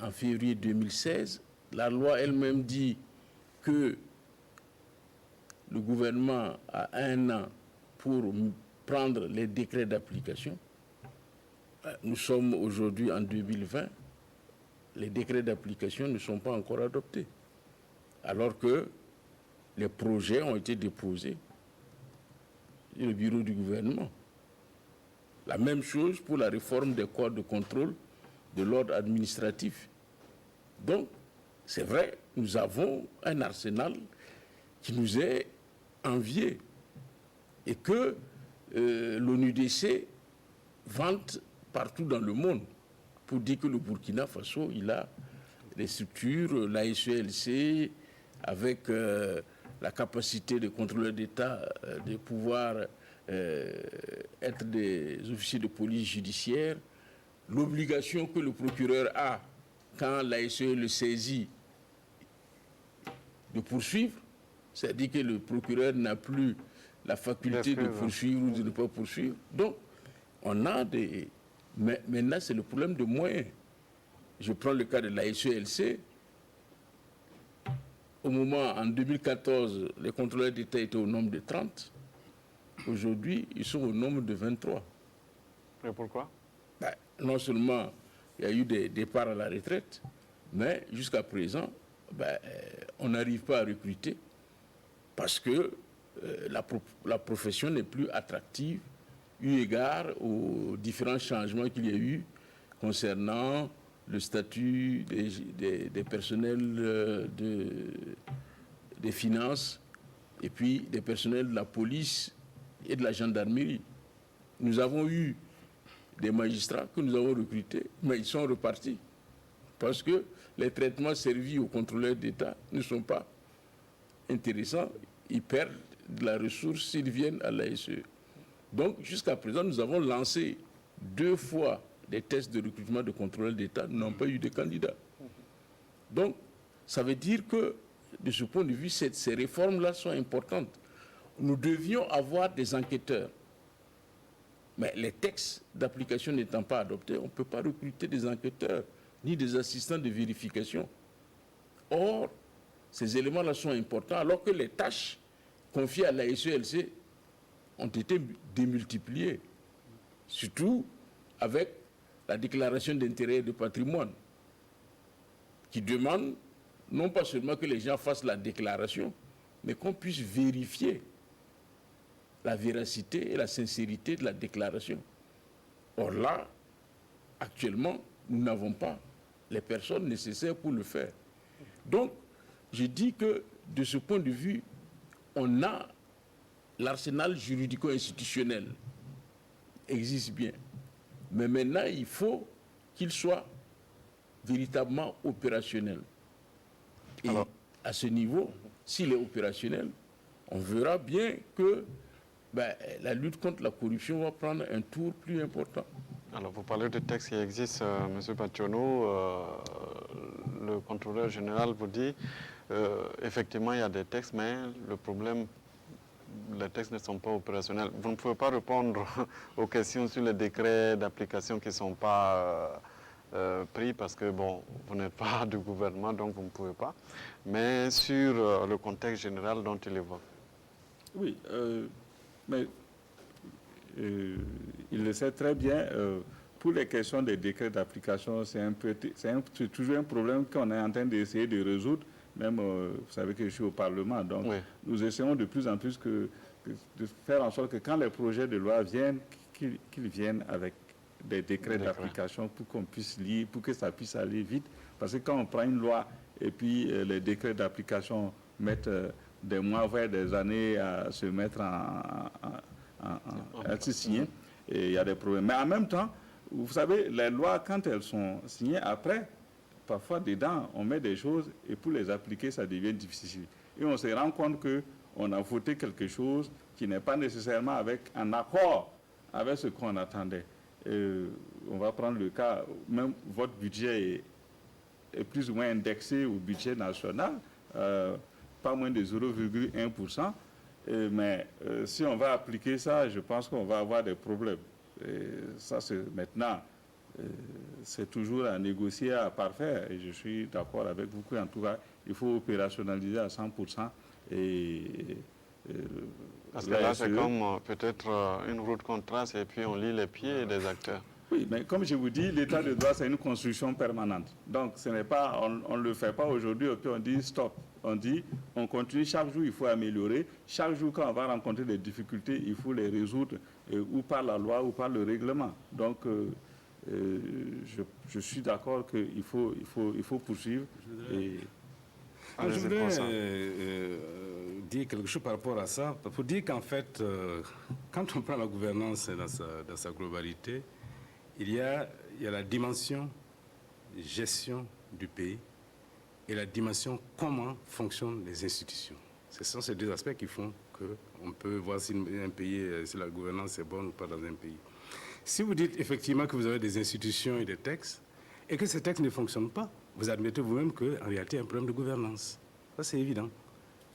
Speaker 4: en février 2016. La loi elle-même dit que le gouvernement a 1 an pour prendre les décrets d'application. Nous sommes aujourd'hui en 2020, les décrets d'application ne sont pas encore adoptés, alors que les projets ont été déposés dans le bureau du gouvernement. La même chose pour la réforme des corps de contrôle de l'ordre administratif. Donc, c'est vrai, nous avons un arsenal qui nous est envié et que l'ONUDC vante partout dans le monde pour dire que le Burkina Faso, il a des structures, la SELC, avec la capacité de contrôleur d'État de pouvoir être des officiers de police judiciaire, l'obligation que le procureur a quand la SE le saisit de poursuivre, c'est-à-dire que le procureur n'a plus la faculté de poursuivre ou de ne pas poursuivre. Donc, on a des... Mais maintenant, c'est le problème de moyens. Je prends le cas de la SELC. Au moment, en 2014, les contrôleurs d'État étaient au nombre de 30. Aujourd'hui, ils sont au nombre de 23.
Speaker 1: Et pourquoi?
Speaker 4: Non seulement il y a eu des départs à la retraite, mais jusqu'à présent, on n'arrive pas à recruter parce que la profession n'est plus attractive eu égard aux différents changements qu'il y a eu concernant le statut des personnels des finances et puis des personnels de la police et de la gendarmerie. Nous avons eu des magistrats que nous avons recrutés, mais ils sont repartis parce que les traitements servis aux contrôleurs d'État ne sont pas intéressants. Ils perdent de la ressource s'ils viennent à la SE. Donc, jusqu'à présent, nous avons lancé 2 fois des tests de recrutement de contrôleurs d'État, nous n'avons pas eu de candidats. Donc, ça veut dire que, de ce point de vue, ces réformes-là sont importantes. Nous devions avoir des enquêteurs. Mais les textes d'application n'étant pas adoptés, on ne peut pas recruter des enquêteurs, ni des assistants de vérification. Or, ces éléments-là sont importants, alors que les tâches confiées à la SELC ont été démultipliées, surtout avec la déclaration d'intérêt et de patrimoine, qui demande non pas seulement que les gens fassent la déclaration, mais qu'on puisse vérifier la véracité et la sincérité de la déclaration. Or là, actuellement, nous n'avons pas les personnes nécessaires pour le faire. Donc, je dis que de ce point de vue, on a l'arsenal juridico-institutionnel existe bien. Mais maintenant, il faut qu'il soit véritablement opérationnel. Et alors, à ce niveau, s'il est opérationnel, on verra bien que la lutte contre la corruption va prendre un tour plus important.
Speaker 1: Alors, vous parlez de textes qui existent, M. Pachiono. Le contrôleur général vous dit, effectivement, il y a des textes, mais le problème, les textes ne sont pas opérationnels. Vous ne pouvez pas répondre aux questions sur les décrets d'application qui ne sont pas pris parce que, bon, vous n'êtes pas du gouvernement, donc vous ne pouvez pas. Mais sur le contexte général dont il évoque.
Speaker 2: Oui, mais il le sait très bien. Pour les questions des décrets d'application, c'est toujours un problème qu'on est en train d'essayer de résoudre. Même, vous savez que je suis au Parlement, donc oui, nous essayons de plus en plus de faire en sorte que quand les projets de loi viennent, qu'ils viennent avec des décrets d'application pour qu'on puisse lire, pour que ça puisse aller vite. Parce que quand on prend une loi et puis les décrets d'application mettent des mois, voire des années à se mettre à se signer, et il y a des problèmes. Mais en même temps, vous savez, les lois, quand elles sont signées, après, parfois dedans, on met des choses et pour les appliquer, ça devient difficile. Et on se rend compte qu'on a voté quelque chose qui n'est pas nécessairement en accord avec ce qu'on attendait. On va prendre le cas, même votre budget est plus ou moins indexé au budget national, pas moins de 0,1%. Mais si on va appliquer ça, je pense qu'on va avoir des problèmes. Et ça, c'est maintenant, c'est toujours à négocier, à parfaire. Et je suis d'accord avec vous qu'en tout cas, il faut opérationnaliser à 100%.
Speaker 1: Parce que là, c'est comme peut-être une route qu'on trace et puis on lit les pieds des acteurs.
Speaker 2: Oui, mais comme je vous dis, l'état de droit, c'est une construction permanente. Donc, ce n'est pas, on ne le fait pas aujourd'hui, et puis on dit stop. On dit, on continue, chaque jour, il faut améliorer. Chaque jour, quand on va rencontrer des difficultés, il faut les résoudre, ou par la loi, ou par le règlement. Donc, je suis d'accord qu'il faut poursuivre.
Speaker 3: Je voudrais dire quelque chose par rapport à ça, pour dire qu'en fait, quand on prend la gouvernance dans sa globalité, il y a la dimension gestion du pays et la dimension comment fonctionnent les institutions. Ce sont ces deux aspects qui font qu'on peut voir si un pays, si la gouvernance est bonne ou pas dans un pays. Si vous dites effectivement que vous avez des institutions et des textes, et que ces textes ne fonctionnent pas, vous admettez vous-même qu'en réalité, il y a un problème de gouvernance. Ça, c'est évident.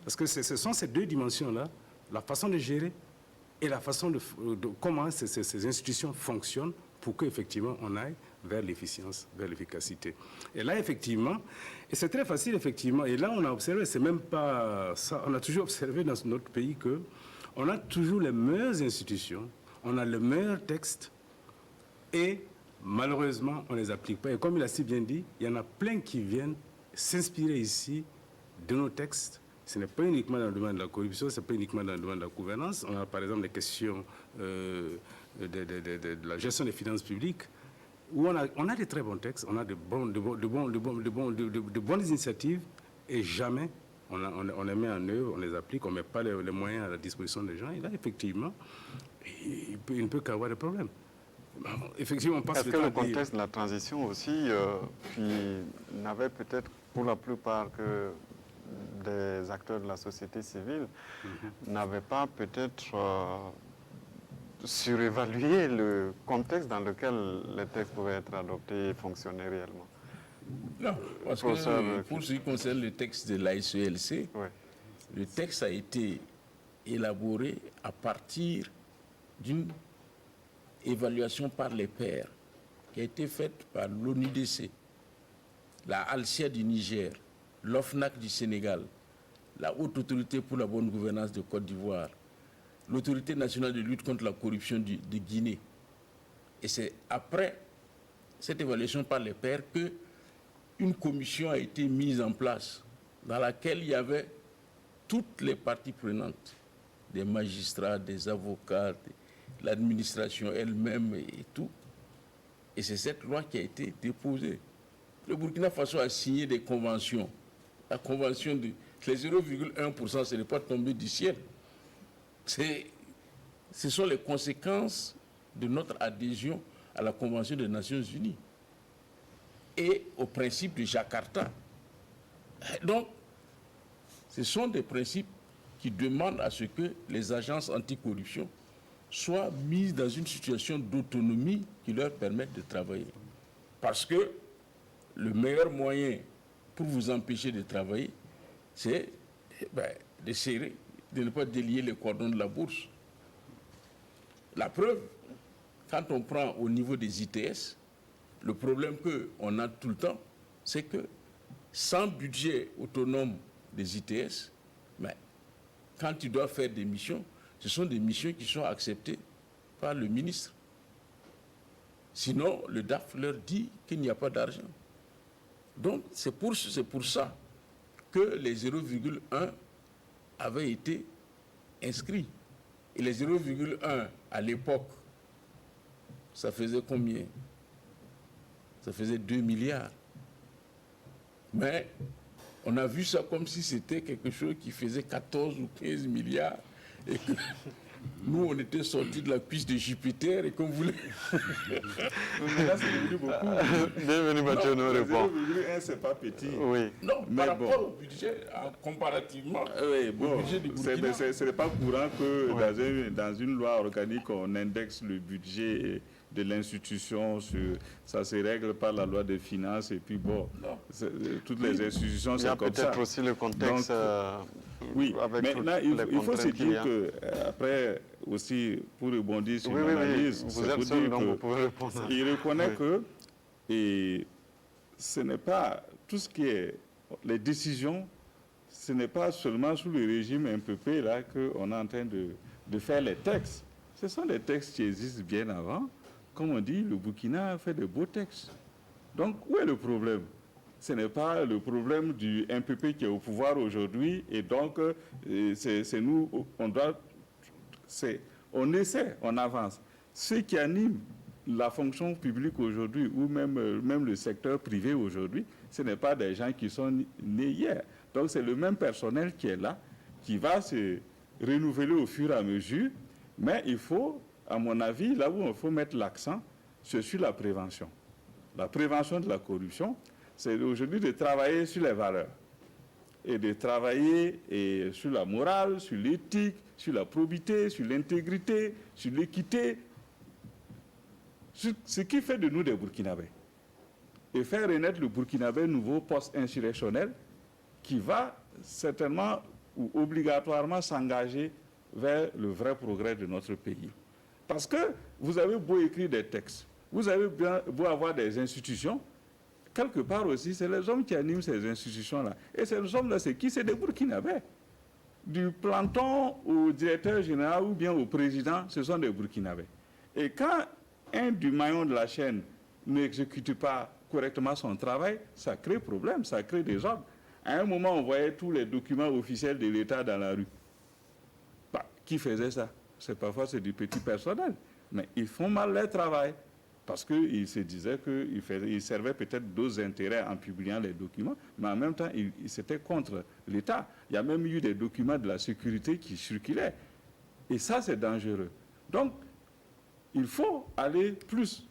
Speaker 3: Parce que ce sont ces deux dimensions-là, la façon de gérer et la façon de comment ces institutions fonctionnent pour qu'effectivement, on aille vers l'efficience, vers l'efficacité. Et là, effectivement, et c'est très facile, effectivement, et là, on a observé, c'est même pas ça, on a toujours observé dans notre pays qu'on a toujours les meilleures institutions, on a le meilleur texte, et malheureusement, on ne les applique pas. Et comme il a si bien dit, il y en a plein qui viennent s'inspirer ici de nos textes. Ce n'est pas uniquement dans le domaine de la corruption, ce n'est pas uniquement dans le domaine de la gouvernance. On a par exemple les questions de la gestion des finances publiques, où on a des très bons textes, on a de bonnes initiatives, et jamais on les met en œuvre, on les applique, on ne met pas les moyens à la disposition des gens. Et là, effectivement, il ne peut qu'avoir des problèmes. Effectivement,
Speaker 1: est-ce que le contexte de la transition aussi n'avait peut-être pour la plupart que des acteurs de la société civile n'avaient pas peut-être surévalué le contexte dans lequel les textes pouvaient être adoptés et fonctionner réellement?
Speaker 4: Non, parce que pour ce qui concerne le texte de l'ASELC, le texte a été élaboré à partir d'une évaluation par les pairs qui a été faite par l'ONUDC, la ALCIA du Niger, l'OFNAC du Sénégal, la Haute Autorité pour la bonne gouvernance de Côte d'Ivoire, l'Autorité nationale de lutte contre la corruption de Guinée. Et c'est après cette évaluation par les pairs qu'une commission a été mise en place dans laquelle il y avait toutes les parties prenantes, des magistrats, des avocats, l'administration elle-même et tout. Et c'est cette loi qui a été déposée. Le Burkina Faso a signé des conventions. La convention de les 0,1%, ce n'est pas tombé du ciel. Ce sont les conséquences de notre adhésion à la Convention des Nations Unies et au principe de Jakarta. Donc, ce sont des principes qui demandent à ce que les agences anticorruption soient mises dans une situation d'autonomie qui leur permette de travailler. Parce que le meilleur moyen pour vous empêcher de travailler, c'est d'essayer de ne pas délier les cordons de la bourse. La preuve, quand on prend au niveau des ITS, le problème qu'on a tout le temps, c'est que sans budget autonome des ITS, quand tu dois faire des missions, ce sont des missions qui sont acceptées par le ministre. Sinon, le DAF leur dit qu'il n'y a pas d'argent. Donc, c'est pour ça que les 0,1 avaient été inscrits. Et les 0,1 à l'époque, ça faisait combien? Ça faisait 2 milliards. Mais on a vu ça comme si c'était quelque chose qui faisait 14 ou 15 milliards. Et que nous, on était sortis de la cuisse de Jupiter et qu'on voulait...
Speaker 2: Mais là, c'est devenu beaucoup.
Speaker 1: Bienvenue, Mathieu, nous répond.
Speaker 2: 0,1, c'est pas petit.
Speaker 1: Oui.
Speaker 4: Non, mais par rapport au budget, comparativement au budget du Burkina...
Speaker 2: Ce n'est pas courant que dans une loi organique, on indexe le budget de l'institution, ça se règle par la loi des finances, et puis toutes les institutions, c'est comme ça.
Speaker 1: Il y a peut-être aussi le contexte...
Speaker 2: oui, maintenant, il faut se dire que, après, aussi, pour rebondir sur l'analyse,
Speaker 1: vous êtes seul, donc vous pouvez répondre.
Speaker 2: Il reconnaît que ce n'est pas tout ce qui est les décisions, ce n'est pas seulement sous le régime MPP là qu'on est en train de faire les textes. Ce sont des textes qui existent bien avant, comme on dit, le Burkina fait de beaux textes. Donc, où est le problème? Ce n'est pas le problème du MPP qui est au pouvoir aujourd'hui, et donc c'est nous, on essaie, on avance. Ce qui anime la fonction publique aujourd'hui, ou même le secteur privé aujourd'hui, ce n'est pas des gens qui sont nés hier. Donc c'est le même personnel qui est là, qui va se renouveler au fur et à mesure, mais il faut, à mon avis, là où il faut mettre l'accent, c'est sur la prévention. La prévention de la corruption, c'est aujourd'hui de travailler sur les valeurs et de travailler sur la morale, sur l'éthique, sur la probité, sur l'intégrité, sur l'équité, ce qui fait de nous des Burkinabés. Et faire renaître le Burkinabé nouveau post-insurrectionnel qui va certainement ou obligatoirement s'engager vers le vrai progrès de notre pays. Parce que vous avez beau écrire des textes, vous avez beau avoir des institutions, quelque part aussi, c'est les hommes qui animent ces institutions-là. Et ces hommes-là, c'est qui? C'est des Burkinabés. Du planton au directeur général ou bien au président, ce sont des Burkinabés. Et quand un du maillon de la chaîne n'exécute pas correctement son travail, ça crée problème, ça crée des ordres. À un moment, on voyait tous les documents officiels de l'État dans la rue. Bah, qui faisait ça? Parfois, c'est du petit personnel. Mais ils font mal leur travail. Parce qu'ils se disaient qu'ils servaient peut-être d'autres intérêts en publiant les documents, mais en même temps, c'était contre l'État. Il y a même eu des documents de la sécurité qui circulaient. Et ça, c'est dangereux. Donc, il faut aller plus.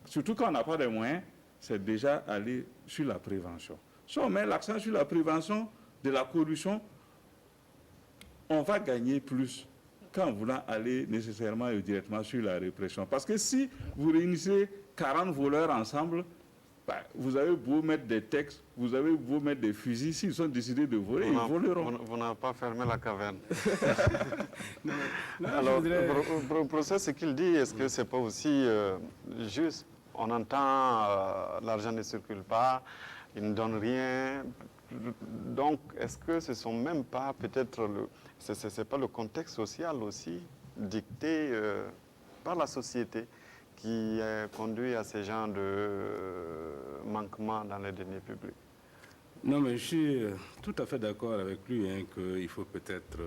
Speaker 2: Surtout quand on n'a pas de moyens, c'est déjà aller sur la prévention. Si on met l'accent sur la prévention de la corruption, on va gagner plus qu'en voulant aller nécessairement et directement sur la répression. Parce que si vous réunissez 40 voleurs ensemble, bah, vous avez beau mettre des textes, vous avez beau mettre des fusils, s'ils ont décidé de voler, ils voleront.
Speaker 1: Vous n'avez pas fermé la caverne.
Speaker 3: Non,
Speaker 1: Alors, le procès, ce qu'il dit, est-ce que ce n'est pas aussi juste? On entend l'argent ne circule pas, il ne donne rien. Donc, est-ce que ce ne sont même pas peut-être c'est pas le contexte social aussi dicté par la société qui conduit à ces genres de manquements dans les deniers publics?
Speaker 3: Non, mais je suis tout à fait d'accord avec lui qu'il faut peut-être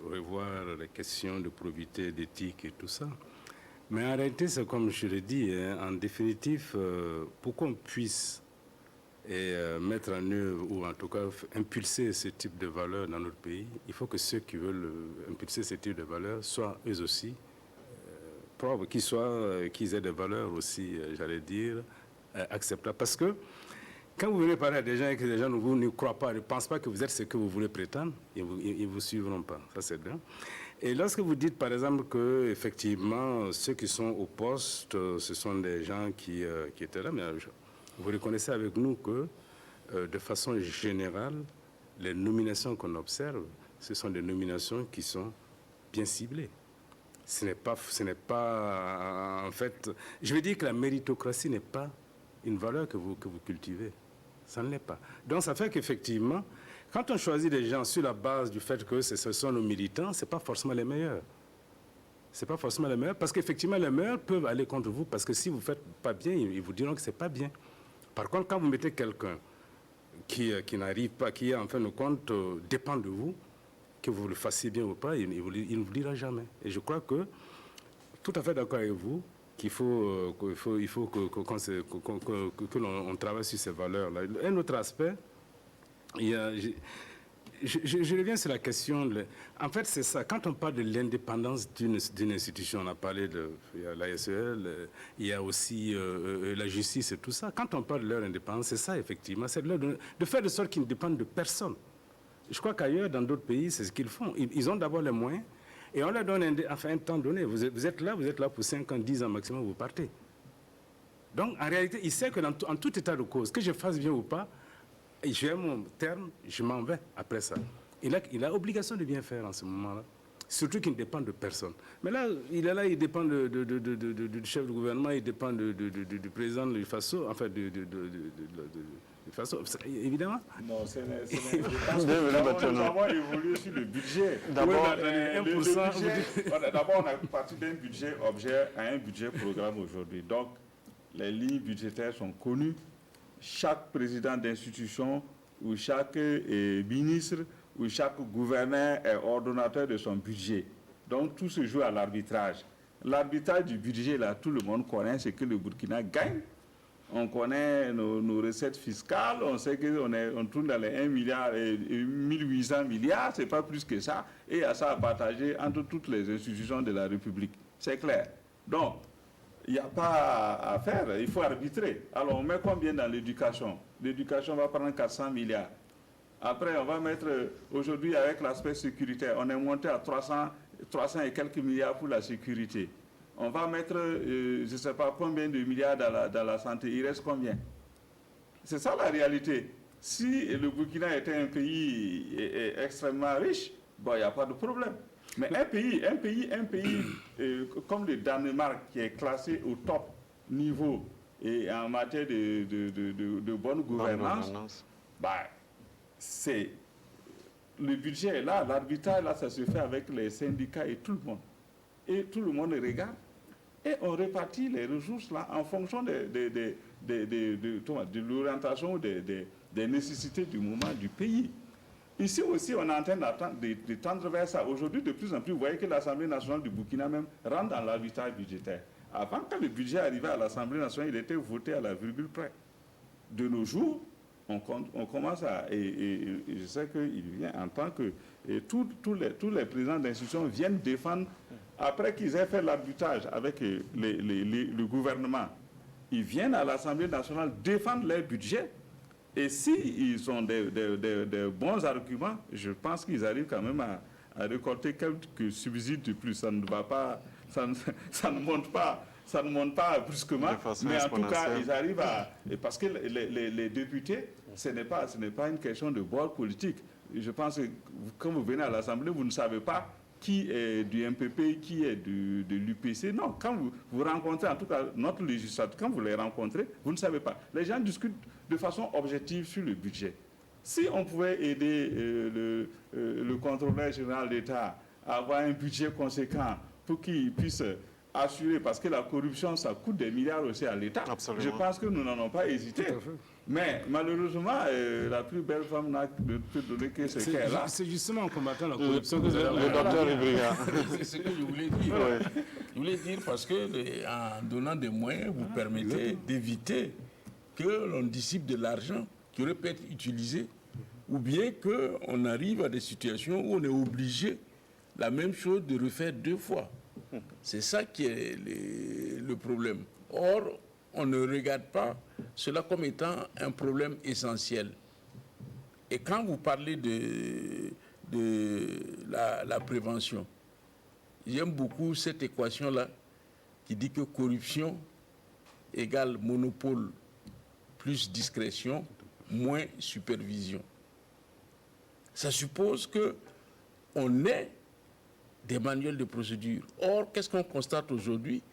Speaker 3: revoir les questions de probité, d'éthique et tout ça. Mais en réalité, c'est comme je l'ai dit, en définitive, pour qu'on puisse mettre en œuvre, ou en tout cas impulser ce type de valeurs dans notre pays, il faut que ceux qui veulent impulser ce type de valeurs soient eux aussi propres, qu'ils aient des valeurs aussi, j'allais dire, acceptables. Parce que quand vous venez parler à des gens et que les gens ne croient pas, ne pensent pas que vous êtes ce que vous voulez prétendre, ils ne vous suivront pas. Ça, c'est bien. Et lorsque vous dites, par exemple, que effectivement, ceux qui sont au poste, ce sont des gens qui étaient là, mais vous reconnaissez avec nous que, de façon générale, les nominations qu'on observe, ce sont des nominations qui sont bien ciblées. Ce n'est pas, en fait, je veux dire que la méritocratie n'est pas une valeur que vous cultivez. Ça ne l'est pas. Donc ça fait qu'effectivement, quand on choisit des gens sur la base du fait que ce sont nos militants, ce n'est pas forcément les meilleurs. Ce n'est pas forcément les meilleurs, parce qu'effectivement, les meilleurs peuvent aller contre vous, parce que si vous ne faites pas bien, ils vous diront que ce n'est pas bien. Par contre, quand vous mettez quelqu'un qui n'arrive pas, qui en fin de compte dépend de vous, que vous le fassiez bien ou pas, il ne vous dira jamais. Et je crois que, tout à fait d'accord avec vous, qu'il faut que l'on travaille sur ces valeurs-là. Un autre aspect, je reviens sur la question. En fait, c'est ça. Quand on parle de l'indépendance d'une institution, on a parlé de la SEL, il y a aussi la justice et tout ça. Quand on parle de leur indépendance, c'est ça, effectivement. C'est de faire de sorte qu'ils ne dépendent de personne. Je crois qu'ailleurs, dans d'autres pays, c'est ce qu'ils font. Ils ont d'abord les moyens et on leur donne un temps donné. Vous êtes là pour 5 ans, 10 ans maximum, vous partez. Donc, en réalité, il sait que en tout état de cause, que je fasse bien ou pas, j'ai mon terme, je m'en vais après ça. Il a obligation de bien faire en ce moment-là. surtout qu'il ne dépend de personne. Mais là, il dépend du chef du gouvernement, il dépend du président du FASO, enfin du FASO, évidemment.
Speaker 2: Non, nous avons évolué sur le budget.
Speaker 3: D'abord,
Speaker 2: on a parti d'un budget objet à un budget programme aujourd'hui. Donc, les lignes budgétaires sont connues. Chaque président d'institution ou chaque ministre ou chaque gouverneur est ordonnateur de son budget. Donc, tout se joue à l'arbitrage. L'arbitrage du budget, là, tout le monde connaît ce que le Burkina gagne. On connaît nos recettes fiscales, on sait qu'on tourne dans les 1 milliard et 1800 milliards, c'est pas plus que ça, et il y a ça à partager entre toutes les institutions de la République. C'est clair. Donc, il n'y a pas à faire, il faut arbitrer. Alors, on met combien dans l'éducation? L'éducation va prendre 400 milliards. Après, on va mettre, aujourd'hui, avec l'aspect sécuritaire, on est monté à 300 et quelques milliards pour la sécurité. On va mettre, je ne sais pas combien de milliards dans la santé. Il reste combien? C'est ça la réalité. Si le Burkina était un pays extrêmement riche, bon, il n'y a pas de problème. Mais un pays comme le Danemark, qui est classé au top niveau et en matière de bonne gouvernance, bah, c'est le budget est là, l'arbitrage là, ça se fait avec les syndicats et tout le monde. Et tout le monde regarde. Et on répartit les ressources là en fonction de l'orientation des nécessités du moment du pays. Ici aussi, on est en train de tendre vers ça. Aujourd'hui, de plus en plus, vous voyez que l'Assemblée nationale du Burkina même rentre dans l'arbitrage budgétaire. Avant, quand le budget arrivait à l'Assemblée nationale, il était voté à la virgule près. De nos jours, on commence à... Et je sais qu'il vient en tant que... tous les présidents d'institutions viennent défendre, après qu'ils aient fait l'arbitrage avec le gouvernement, ils viennent à l'Assemblée nationale défendre leur budget. Et s'ils ont des bons arguments, je pense qu'ils arrivent quand même à récolter quelques subsides de plus. Ça ne va pas, ça ne monte pas. Ça ne monte pas brusquement, mais en tout cas, ils arrivent à... Parce que les députés, ce n'est pas une question de bord politique. Je pense que quand vous venez à l'Assemblée, vous ne savez pas qui est du MPP, qui est de l'UPC. Non, quand vous rencontrez, en tout cas, notre législateur, quand vous les rencontrez, vous ne savez pas. Les gens discutent de façon objective sur le budget. Si on pouvait aider le contrôleur général d'État à avoir un budget conséquent pour qu'il puisse assurer, parce que la corruption, ça coûte des milliards aussi à l'État. Je pense que nous n'en avons pas hésité. Mais malheureusement, la plus belle femme n'a pu donner que ce qu'elle a.
Speaker 3: C'est justement en combattant la corruption que vous avez...
Speaker 1: Le docteur Ibriga.
Speaker 4: C'est ce que je voulais dire. Oui. Je voulais dire parce que en donnant des moyens, vous permettez d'éviter que l'on dissipe de l'argent qui aurait pu être utilisé, ou bien qu'on arrive à des situations où on est obligé la même chose de refaire 2 fois. C'est ça qui est le problème. Or, on ne regarde pas cela comme étant un problème essentiel. Et quand vous parlez de la prévention, j'aime beaucoup cette équation-là qui dit que corruption égale monopole plus discrétion, moins supervision. Ça suppose qu'on ait des manuels de procédure. Or, qu'est-ce qu'on constate aujourd'hui?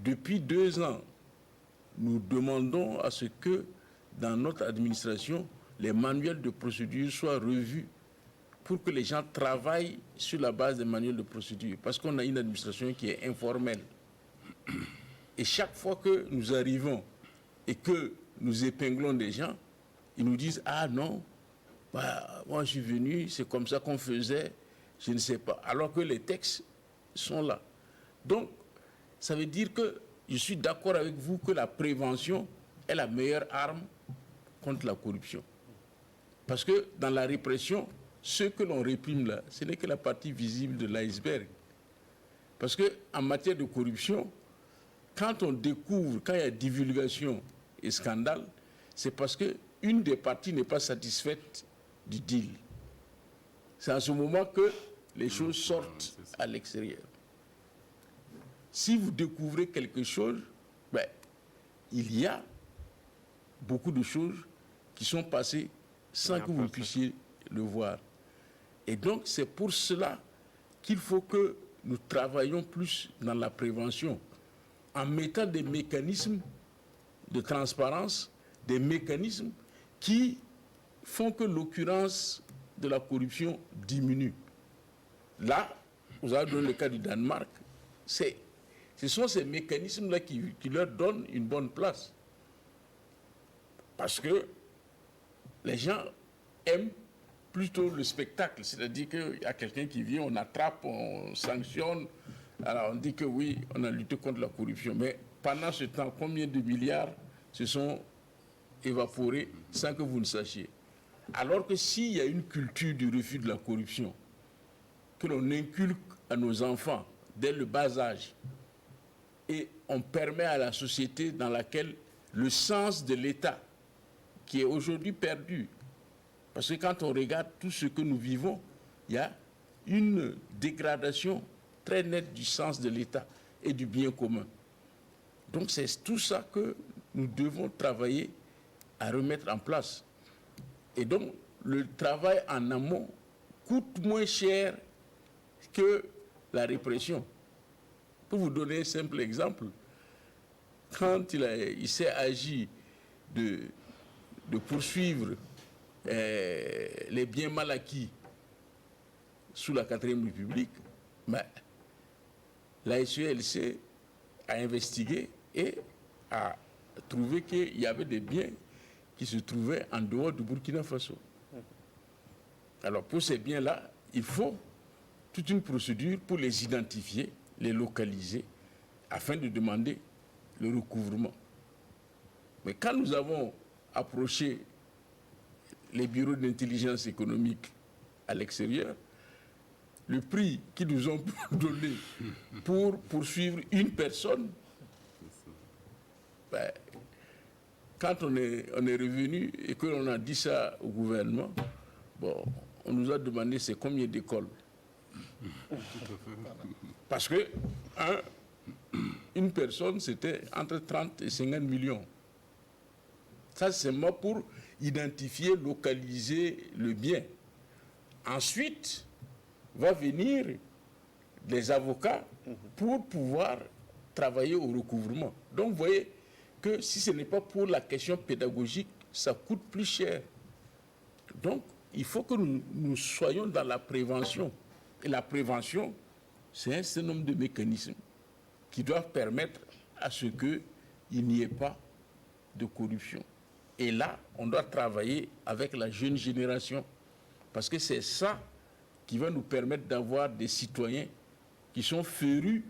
Speaker 4: Depuis 2 ans, nous demandons à ce que, dans notre administration, les manuels de procédure soient revus pour que les gens travaillent sur la base des manuels de procédure. Parce qu'on a une administration qui est informelle. Et chaque fois que nous arrivons et que nous épinglons des gens, ils nous disent « Ah non, bah, moi je suis venu, c'est comme ça qu'on faisait. » Je ne sais pas, alors que les textes sont là. Donc, ça veut dire que je suis d'accord avec vous que la prévention est la meilleure arme contre la corruption. Parce que dans la répression, ce que l'on réprime là, ce n'est que la partie visible de l'iceberg. Parce qu'en matière de corruption, quand on découvre, quand il y a divulgation et scandale, c'est parce qu'une des parties n'est pas satisfaite du deal. C'est à ce moment que les choses sortent à l'extérieur. Si vous découvrez quelque chose, ben, il y a beaucoup de choses qui sont passées sans que vous puissiez le voir. Et donc, c'est pour cela qu'il faut que nous travaillions plus dans la prévention, en mettant des mécanismes de transparence, des mécanismes qui font que l'occurrence de la corruption diminue. Là, vous avez donné le cas du Danemark, ce sont ces mécanismes-là qui leur donnent une bonne place. Parce que les gens aiment plutôt le spectacle, c'est-à-dire qu'il y a quelqu'un qui vient, on attrape, on sanctionne, alors on dit que oui, on a lutté contre la corruption. Mais pendant ce temps, combien de milliards se sont évaporés sans que vous ne sachiez? Alors que s'il y a une culture du refus de la corruption, que l'on inculque à nos enfants dès le bas âge, et on permet à la société dans laquelle le sens de l'État, qui est aujourd'hui perdu, parce que quand on regarde tout ce que nous vivons, il y a une dégradation très nette du sens de l'État et du bien commun. Donc c'est tout ça que nous devons travailler à remettre en place. Et donc le travail en amont coûte moins cher que la répression. Pour vous donner un simple exemple, quand il s'est agi de poursuivre les biens mal acquis sous la 4e République, la SELC a investigué et a trouvé qu'il y avait des biens qui se trouvaient en dehors du Burkina Faso. Alors pour ces biens-là, il faut toute une procédure pour les identifier, les localiser, afin de demander le recouvrement. Mais quand nous avons approché les bureaux d'intelligence économique à l'extérieur, le prix qu'ils nous ont donné pour poursuivre une personne, quand on est revenu et que l'on a dit ça au gouvernement, bon, on nous a demandé c'est combien d'écoles. Parce que une personne, c'était entre 30 et 50 millions. Ça, c'est moi pour identifier, localiser le bien. Ensuite, va venir les avocats pour pouvoir travailler au recouvrement. Donc, vous voyez que si ce n'est pas pour la question pédagogique, ça coûte plus cher. Donc, il faut que nous soyons dans la prévention. Et la prévention, c'est un certain nombre de mécanismes qui doivent permettre à ce qu'il n'y ait pas de corruption. Et là, on doit travailler avec la jeune génération, parce que c'est ça qui va nous permettre d'avoir des citoyens qui sont férus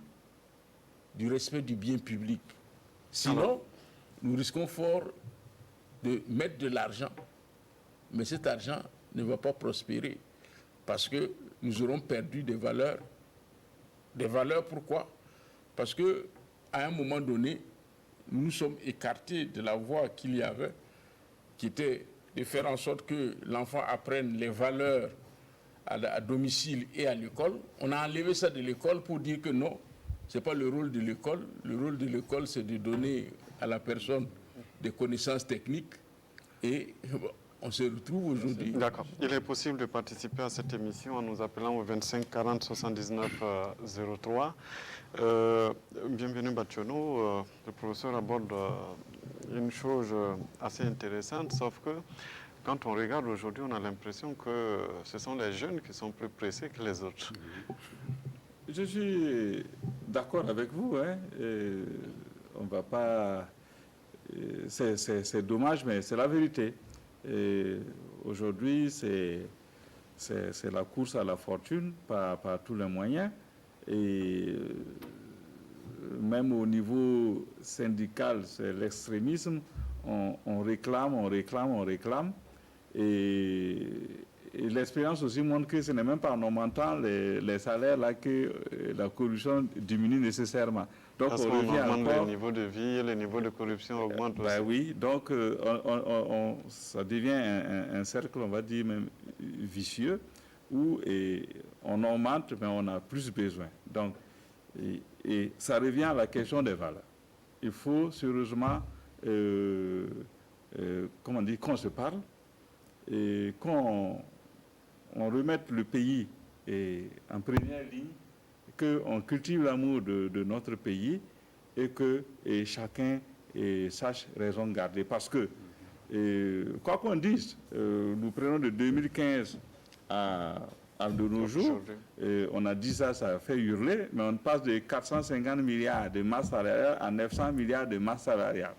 Speaker 4: du respect du bien public. Sinon, nous risquons fort de mettre de l'argent, mais cet argent ne va pas prospérer, parce que nous aurons perdu des valeurs. Des valeurs, pourquoi? Parce qu'à un moment donné, nous sommes écartés de la voie qu'il y avait, qui était de faire en sorte que l'enfant apprenne les valeurs à domicile et à l'école. On a enlevé ça de l'école pour dire que non, ce n'est pas le rôle de l'école. Le rôle de l'école, c'est de donner à la personne des connaissances techniques. Et on se retrouve aujourd'hui.
Speaker 1: D'accord. Il est possible de participer à cette émission en nous appelant au 25 40 79 03. Bienvenue Bationo. Le professeur aborde une chose assez intéressante, sauf que quand on regarde aujourd'hui, on a l'impression que ce sont les jeunes qui sont plus pressés que les autres.
Speaker 2: Je suis d'accord avec vous. On va pas. C'est dommage, mais c'est la vérité. Aujourd'hui, c'est la course à la fortune par tous les moyens. Et même au niveau syndical, c'est l'extrémisme. On réclame. Et l'expérience aussi montre que ce n'est même pas en augmentant les salaires là que la corruption diminue nécessairement. Donc
Speaker 1: parce qu'on augmente le niveau de vie, le niveau de corruption augmente aussi.
Speaker 2: Oui, donc ça devient un cercle, on va dire, même vicieux, où on augmente, mais on a plus besoin. Donc, et ça revient à la question des valeurs. Il faut sérieusement qu'on se parle et qu'on remette le pays en première ligne, qu'on cultive l'amour de notre pays et que chacun sache raison garder. Parce que, quoi qu'on dise, nous prenons de 2015 à de nos jours, on a dit ça, ça a fait hurler, mais on passe de 450 milliards de masse salariale à 900 milliards de masse salariale.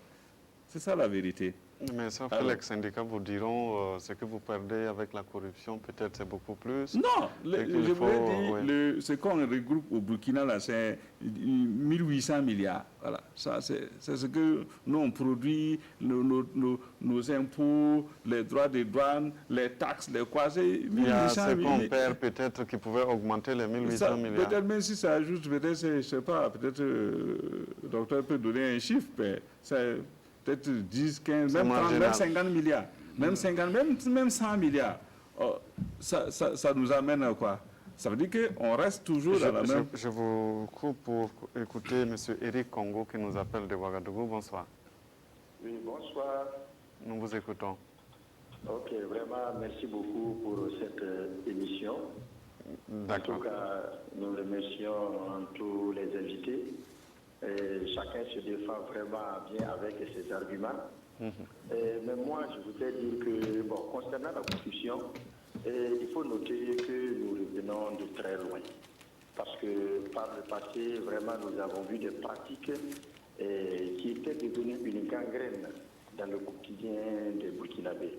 Speaker 2: C'est ça la vérité.
Speaker 1: Mais sauf que les syndicats vous diront ce que vous perdez avec la corruption, peut-être c'est beaucoup plus.
Speaker 2: Non, je voulais dire, ce qu'on regroupe au Burkina, là, c'est 1800 milliards. Voilà, ça, c'est ce que nous, on produit, nos impôts, les droits de douane, les taxes, les quoi, c'est 1800 milliards. Il y a ce
Speaker 1: qu'on perd peut-être qui pouvait augmenter les 1800 milliards.
Speaker 2: Peut-être même si ça ajoute, peut-être, je ne sais pas, peut-être le docteur peut donner un chiffre, mais c'est peut-être 10, 15, même 30, même 50 milliards, même 50, même 100 milliards. Oh, ça nous amène à quoi? Ça veut dire qu'on reste toujours dans la même...
Speaker 1: Je vous coupe pour écouter M. Eric Congo qui nous appelle de Ouagadougou. Bonsoir.
Speaker 5: Oui, bonsoir.
Speaker 1: Nous vous écoutons.
Speaker 5: Ok, vraiment, merci beaucoup pour cette émission.
Speaker 1: D'accord.
Speaker 5: En tout cas, nous remercions tous les invités. Et chacun se défend vraiment bien avec ses arguments. Mais moi, je voudrais dire que, bon, concernant la corruption, il faut noter que nous revenons de très loin. Parce que par le passé, vraiment, nous avons vu des pratiques qui étaient devenues une gangrène dans le quotidien des Burkinabés.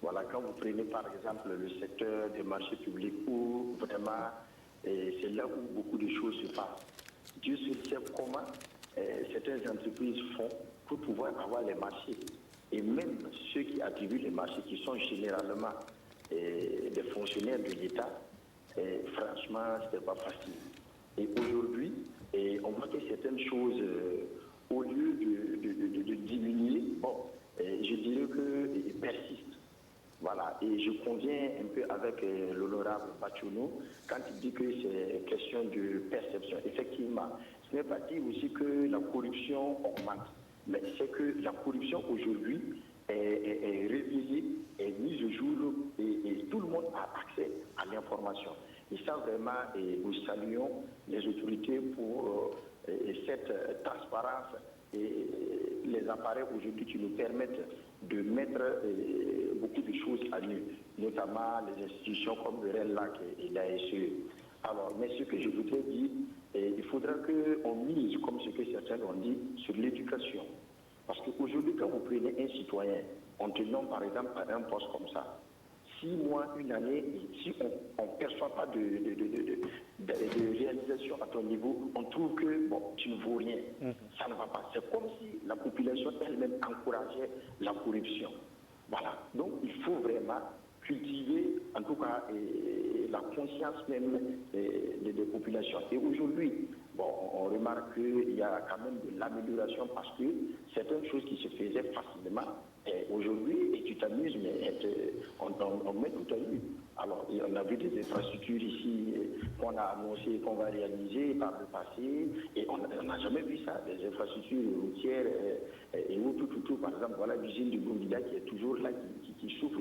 Speaker 5: Voilà, quand vous prenez par exemple le secteur des marchés publics, où vraiment, c'est là où beaucoup de choses se passent. Dieu seul sait comment certaines entreprises font pour pouvoir avoir les marchés. Et même ceux qui attribuent les marchés, qui sont généralement des fonctionnaires de l'État, franchement, ce n'est pas facile. Et aujourd'hui, on voit que certaines choses, au lieu de diminuer, bon, je dirais qu'elles persistent. Voilà, et je conviens un peu avec l'honorable Bachono quand il dit que c'est question de perception. Effectivement, ce n'est pas dire aussi que la corruption augmente, mais c'est que la corruption aujourd'hui est réveillée, est mise au jour et tout le monde a accès à l'information. Et ça vraiment, nous saluons les autorités pour cette transparence et les appareils aujourd'hui qui nous permettent de mettre beaucoup de choses à nu, notamment les institutions comme le RELAC et l'ASE. Alors, mais ce que je voudrais dire, il faudra qu'on mise, comme ce que certains ont dit, sur l'éducation. Parce qu'aujourd'hui, quand vous prenez un citoyen, on te nomme par exemple à un poste comme ça, 6 mois, une année, si on ne perçoit pas de réalisation à ton niveau, on trouve que bon, tu ne vaux rien. Ça ne va pas. C'est comme si la population elle-même encourageait la corruption. Voilà. Donc il faut vraiment cultiver, en tout cas, la conscience même des populations. Et aujourd'hui, bon, on remarque qu'il y a quand même de l'amélioration parce que certaines choses qui se faisaient facilement, aujourd'hui, et tu t'amuses, mais on met tout à nu. Alors, on a vu des infrastructures ici qu'on a annoncé qu'on va réaliser par le passé, et on n'a jamais vu ça, des infrastructures routières et tout. Par exemple, voilà l'usine du Gondida qui est toujours là, qui souffre,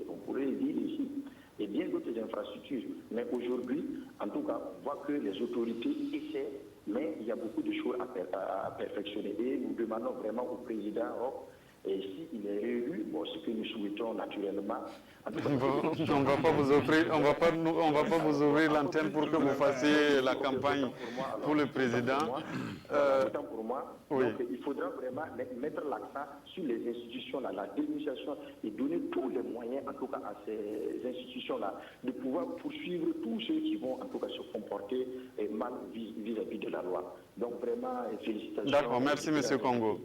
Speaker 5: on pourrait le dire ici, et bien d'autres infrastructures. Mais aujourd'hui, en tout cas, on voit que les autorités essaient, mais il y a beaucoup de choses à perfectionner. Et nous demandons vraiment au président et s'il est réélu, bon, ce que nous souhaitons naturellement. On
Speaker 1: ne va pas vous ouvrir l'antenne pour que vous fassiez la campagne pour le président.
Speaker 5: Autant pour moi.
Speaker 1: Oui.
Speaker 5: Donc, il faudra vraiment mettre l'accent sur les institutions-là, la dénonciation et donner tous les moyens, en tout cas, à ces institutions-là, de pouvoir poursuivre tous ceux qui vont, en tout cas, se comporter mal vis-à-vis de la loi. Donc, vraiment, félicitations.
Speaker 1: D'accord, merci, M. Congo.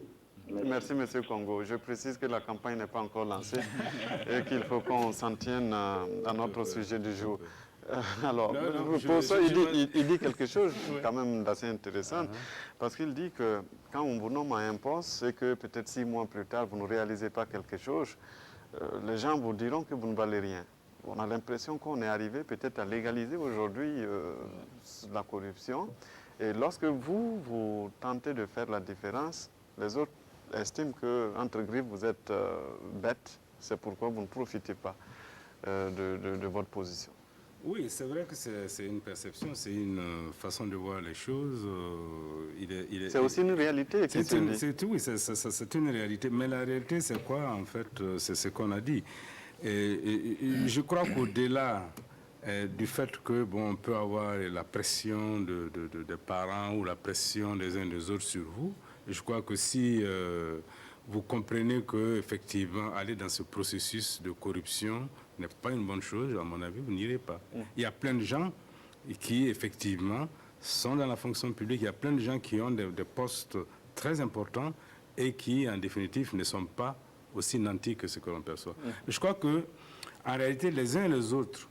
Speaker 1: Merci, M. Congo. Je précise que la campagne n'est pas encore lancée et qu'il faut qu'on s'en tienne à notre sujet du jour. Alors, pour ça, il dit quelque chose quand même d'assez intéressant, parce qu'il dit que quand on vous nomme à un poste, c'est que peut-être 6 mois plus tard, vous ne réalisez pas quelque chose, les gens vous diront que vous ne valez rien. On a l'impression qu'on est arrivé peut-être à légaliser aujourd'hui la corruption. Et lorsque vous tentez de faire la différence, les autres estiment qu'entre griffes, vous êtes bête. C'est pourquoi vous ne profitez pas de votre position.
Speaker 3: Oui, c'est vrai que c'est une perception, c'est une façon de voir les choses.
Speaker 1: C'est aussi une réalité qui se dit.
Speaker 3: Oui, c'est une réalité. Mais la réalité, c'est quoi, en fait? C'est ce qu'on a dit. Et je crois qu'au-delà du fait que, bon, on peut avoir la pression des parents ou la pression des uns des autres sur vous, je crois que si vous comprenez que effectivement aller dans ce processus de corruption n'est pas une bonne chose, à mon avis, vous n'irez pas. Il y a plein de gens qui, effectivement, sont dans la fonction publique. Il y a plein de gens qui ont des postes très importants et qui, en définitive, ne sont pas aussi nantis que ce que l'on perçoit. Je crois que, en réalité, les uns et les autres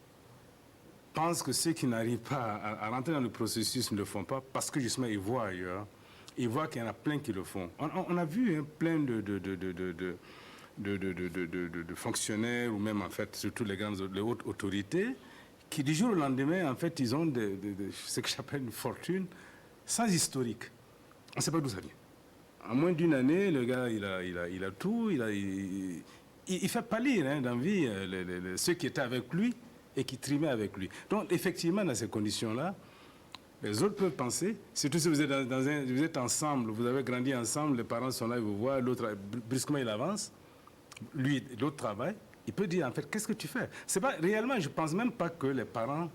Speaker 3: pensent que ceux qui n'arrivent pas à rentrer dans le processus ne le font pas parce que, justement, ils voient ailleurs. Ils voient qu'il y en a plein qui le font. On a vu plein de fonctionnaires ou même, en fait, surtout les hautes autorités qui, du jour au lendemain, en fait, ils ont ce que j'appelle une fortune sans historique. On ne sait pas d'où ça vient. En moins d'une année, le gars, il a tout, il fait pâlir d'envie ceux qui étaient avec lui et qui trimaient avec lui. Donc, effectivement, dans ces conditions-là, les autres peuvent penser, surtout si vous êtes, vous êtes ensemble, vous avez grandi ensemble, les parents sont là, ils vous voient, l'autre, brusquement, il avance, lui, l'autre travaille, il peut dire, en fait, qu'est-ce que tu fais? C'est pas, réellement, je ne pense même pas que les parents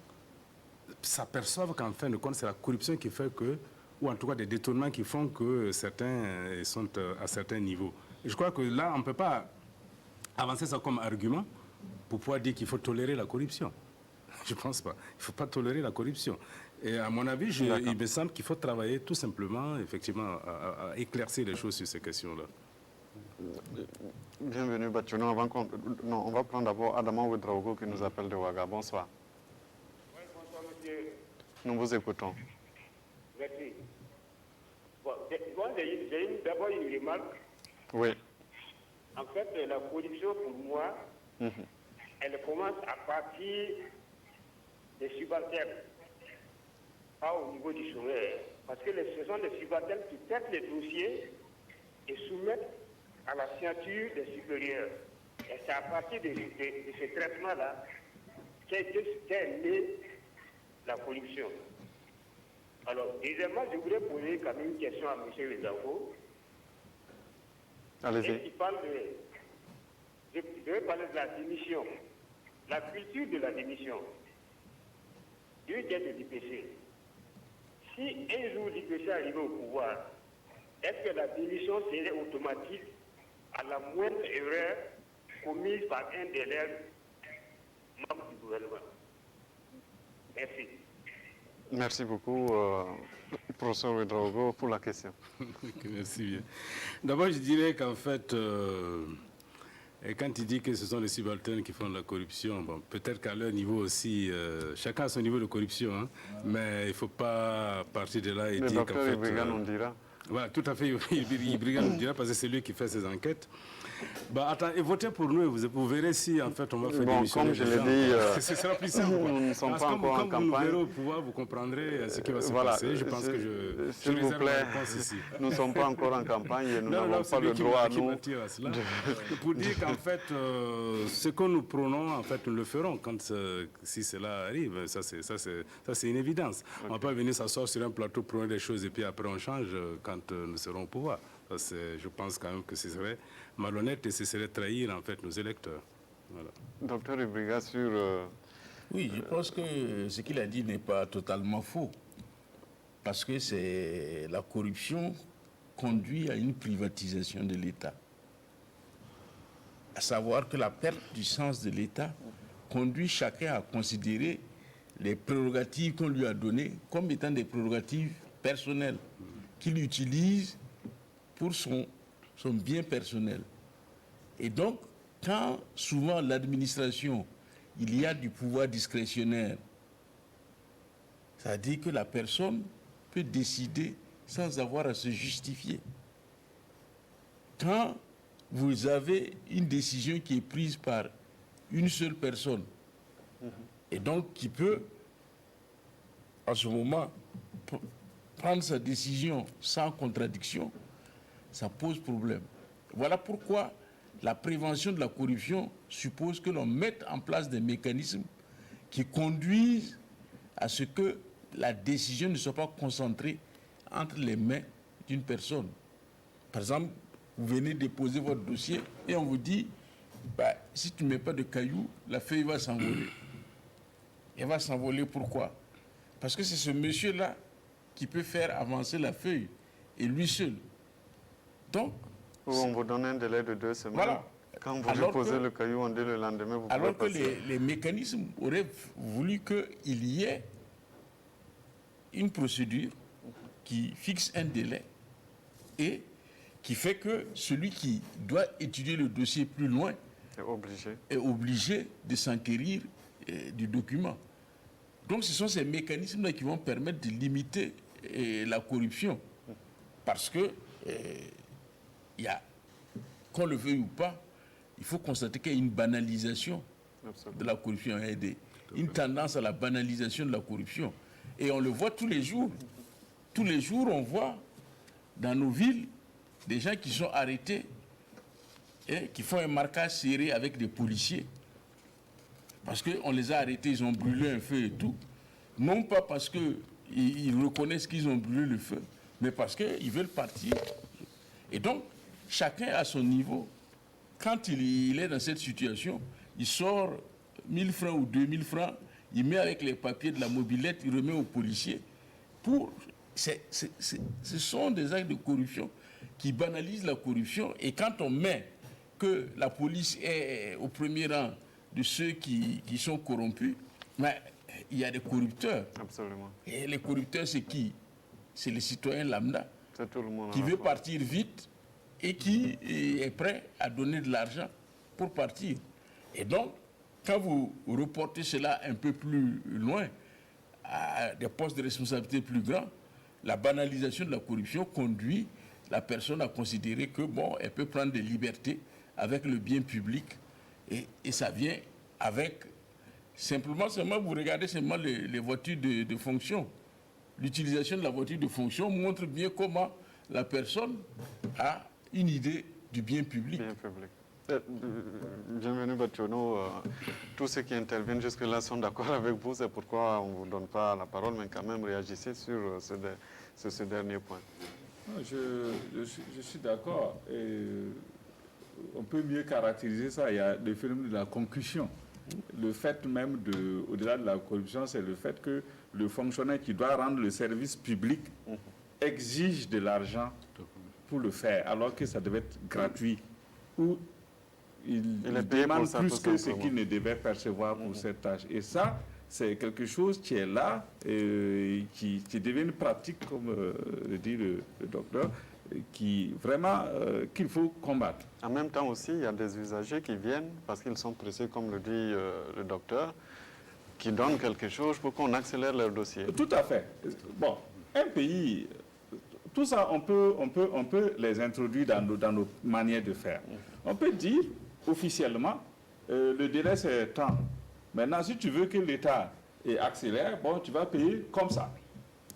Speaker 3: s'aperçoivent qu'en fin de compte, c'est la corruption qui fait que, ou en tout cas des détournements qui font que certains sont à certains niveaux. Et je crois que là, on ne peut pas avancer ça comme argument pour pouvoir dire qu'il faut tolérer la corruption. Je ne pense pas. Il ne faut pas tolérer la corruption. Et à mon avis, il me semble qu'il faut travailler tout simplement, effectivement, à éclaircir les choses sur ces questions-là.
Speaker 1: Bienvenue, Batchouna. On va prendre d'abord Adama Ouedraogo qui nous appelle de Ouaga. Bonsoir.
Speaker 6: Oui, bonsoir, monsieur.
Speaker 1: Nous vous écoutons.
Speaker 6: Merci. Bon, moi, j'ai d'abord une remarque.
Speaker 1: Oui.
Speaker 6: En fait, la corruption, pour moi, elle commence à partir des subalternes, pas au niveau du sommaire. Parce que ce sont les subalternes qui traitent les dossiers et soumettent à la signature des supérieurs. Et c'est à partir de ce traitement-là qu'est née la corruption. Alors, deuxièmement, je voudrais poser quand même une question à M. Ouedraogo.
Speaker 1: Allez-y.
Speaker 6: Je vais parler de la démission. La culture de la démission. Du chef de l'IPC. Si un jour l'IPC arrivait au pouvoir, est-ce que la démission serait automatique à la moindre erreur commise par un des membres du gouvernement? Merci.
Speaker 1: Merci beaucoup, professeur Ouedraogo, pour la question.
Speaker 3: Merci bien. D'abord, je dirais qu'en fait, quand il dit que ce sont les subalternes qui font de la corruption, bon, peut-être qu'à leur niveau aussi, chacun a son niveau de corruption, hein, mais il ne faut pas partir de là et dire qu'en fait...
Speaker 1: Le docteur Ibriga nous dira.
Speaker 3: Voilà, tout à fait, Ibriga nous dira, parce que c'est lui qui fait ses enquêtes. Bah, attends, et votez pour nous, vous verrez si en fait on va faire des
Speaker 1: comme je l'ai dit,
Speaker 3: ce sera plus simple.
Speaker 1: nous ne sommes pas encore en campagne.
Speaker 3: Quand vous nous verrez au pouvoir, vous comprendrez ce qui va se passer. Je pense que je réserve la réponse ici.
Speaker 1: Nous ne sommes pas encore en campagne et nous n'avons pas le droit à nous.
Speaker 3: Pour dire qu'en fait, ce que nous prônons, en fait, nous le ferons si cela arrive. Ça, c'est une évidence. Okay. On ne va pas venir s'asseoir sur un plateau, prôner des choses et puis après on change quand nous serons au pouvoir. Je pense quand même que ce serait malhonnête et ce serait trahir en fait nos électeurs. Voilà.
Speaker 1: Docteur Ibriga, sur...
Speaker 4: Oui, je pense que ce qu'il a dit n'est pas totalement faux. Parce que la corruption conduit à une privatisation de l'État. À savoir que la perte du sens de l'État conduit chacun à considérer les prérogatives qu'on lui a données comme étant des prérogatives personnelles qu'il utilise pour son bien personnel. Et donc, quand souvent l'administration, il y a du pouvoir discrétionnaire, ça dit que la personne peut décider sans avoir à se justifier. Quand vous avez une décision qui est prise par une seule personne, et donc qui peut, en ce moment, prendre sa décision sans contradiction, ça pose problème. Voilà pourquoi la prévention de la corruption suppose que l'on mette en place des mécanismes qui conduisent à ce que la décision ne soit pas concentrée entre les mains d'une personne. Par exemple, vous venez déposer votre dossier et on vous dit, bah, si tu ne mets pas de cailloux, la feuille va s'envoler. Elle va s'envoler pourquoi? Parce que c'est ce monsieur-là qui peut faire avancer la feuille, et lui seul. Donc,
Speaker 1: ou on vous donne un délai de 2 semaines.
Speaker 4: Voilà.
Speaker 1: Quand vous déposez le caillou, on dit le lendemain, vous
Speaker 4: alors
Speaker 1: pouvez
Speaker 4: que
Speaker 1: passer.
Speaker 4: les mécanismes auraient voulu qu'il y ait une procédure qui fixe un délai et qui fait que celui qui doit étudier le dossier plus loin est obligé de s'enquérir du document. Donc ce sont ces mécanismes-là qui vont permettre de limiter la corruption. Parce que, qu'on le veuille ou pas, il faut constater qu'il y a une banalisation de la corruption. Il y a une tendance à la banalisation de la corruption. Et on le voit tous les jours. Tous les jours, on voit dans nos villes des gens qui sont arrêtés et qui font un marquage serré avec des policiers. Parce qu'on les a arrêtés, ils ont brûlé un feu et tout. Non pas parce qu'ils reconnaissent qu'ils ont brûlé le feu, mais parce qu'ils veulent partir. Et donc, chacun à son niveau, quand il est dans cette situation, il sort 1000 francs ou 2000 francs, il met avec les papiers de la mobilette, il remet aux policiers. Ce sont des actes de corruption qui banalisent la corruption. Et quand on met que la police est au premier rang de ceux qui sont corrompus, mais il y a des corrupteurs.
Speaker 1: Absolument.
Speaker 4: Et les corrupteurs, c'est qui? C'est les citoyens lambda
Speaker 1: Tout le monde
Speaker 4: qui veut partir vite et qui est prêt à donner de l'argent pour partir. Et donc, quand vous reportez cela un peu plus loin, à des postes de responsabilité plus grands, la banalisation de la corruption conduit la personne à considérer que, bon, elle peut prendre des libertés avec le bien public et ça vient avec seulement vous regardez seulement les voitures de fonction. L'utilisation de la voiture de fonction montre bien comment la personne a une idée du bien public.
Speaker 1: Bien public. Bienvenue Bationo. Tous ceux qui interviennent jusque-là sont d'accord avec vous, c'est pourquoi on ne vous donne pas la parole, mais quand même réagissez sur ce dernier point.
Speaker 2: Je suis d'accord. On peut mieux caractériser ça. Il y a le phénomène de la concussion. Le fait même, au-delà de la corruption, c'est le fait que le fonctionnaire qui doit rendre le service public exige de l'argent pour le faire, alors que ça devait être gratuit. Ou il demande plus que ce qu'il ne devait percevoir pour cette tâche. Et ça, c'est quelque chose qui est là, qui devient une pratique, comme le dit le docteur, qui vraiment qu'il faut combattre.
Speaker 1: En même temps aussi, il y a des usagers qui viennent parce qu'ils sont pressés, comme le dit le docteur, qui donnent quelque chose pour qu'on accélère leur dossier.
Speaker 2: Tout à fait. Bon, un pays, tout ça, on peut les introduire dans nos manières de faire. On peut dire officiellement, le délai c'est tant. Maintenant, si tu veux que l'État accélère, bon, tu vas payer comme ça.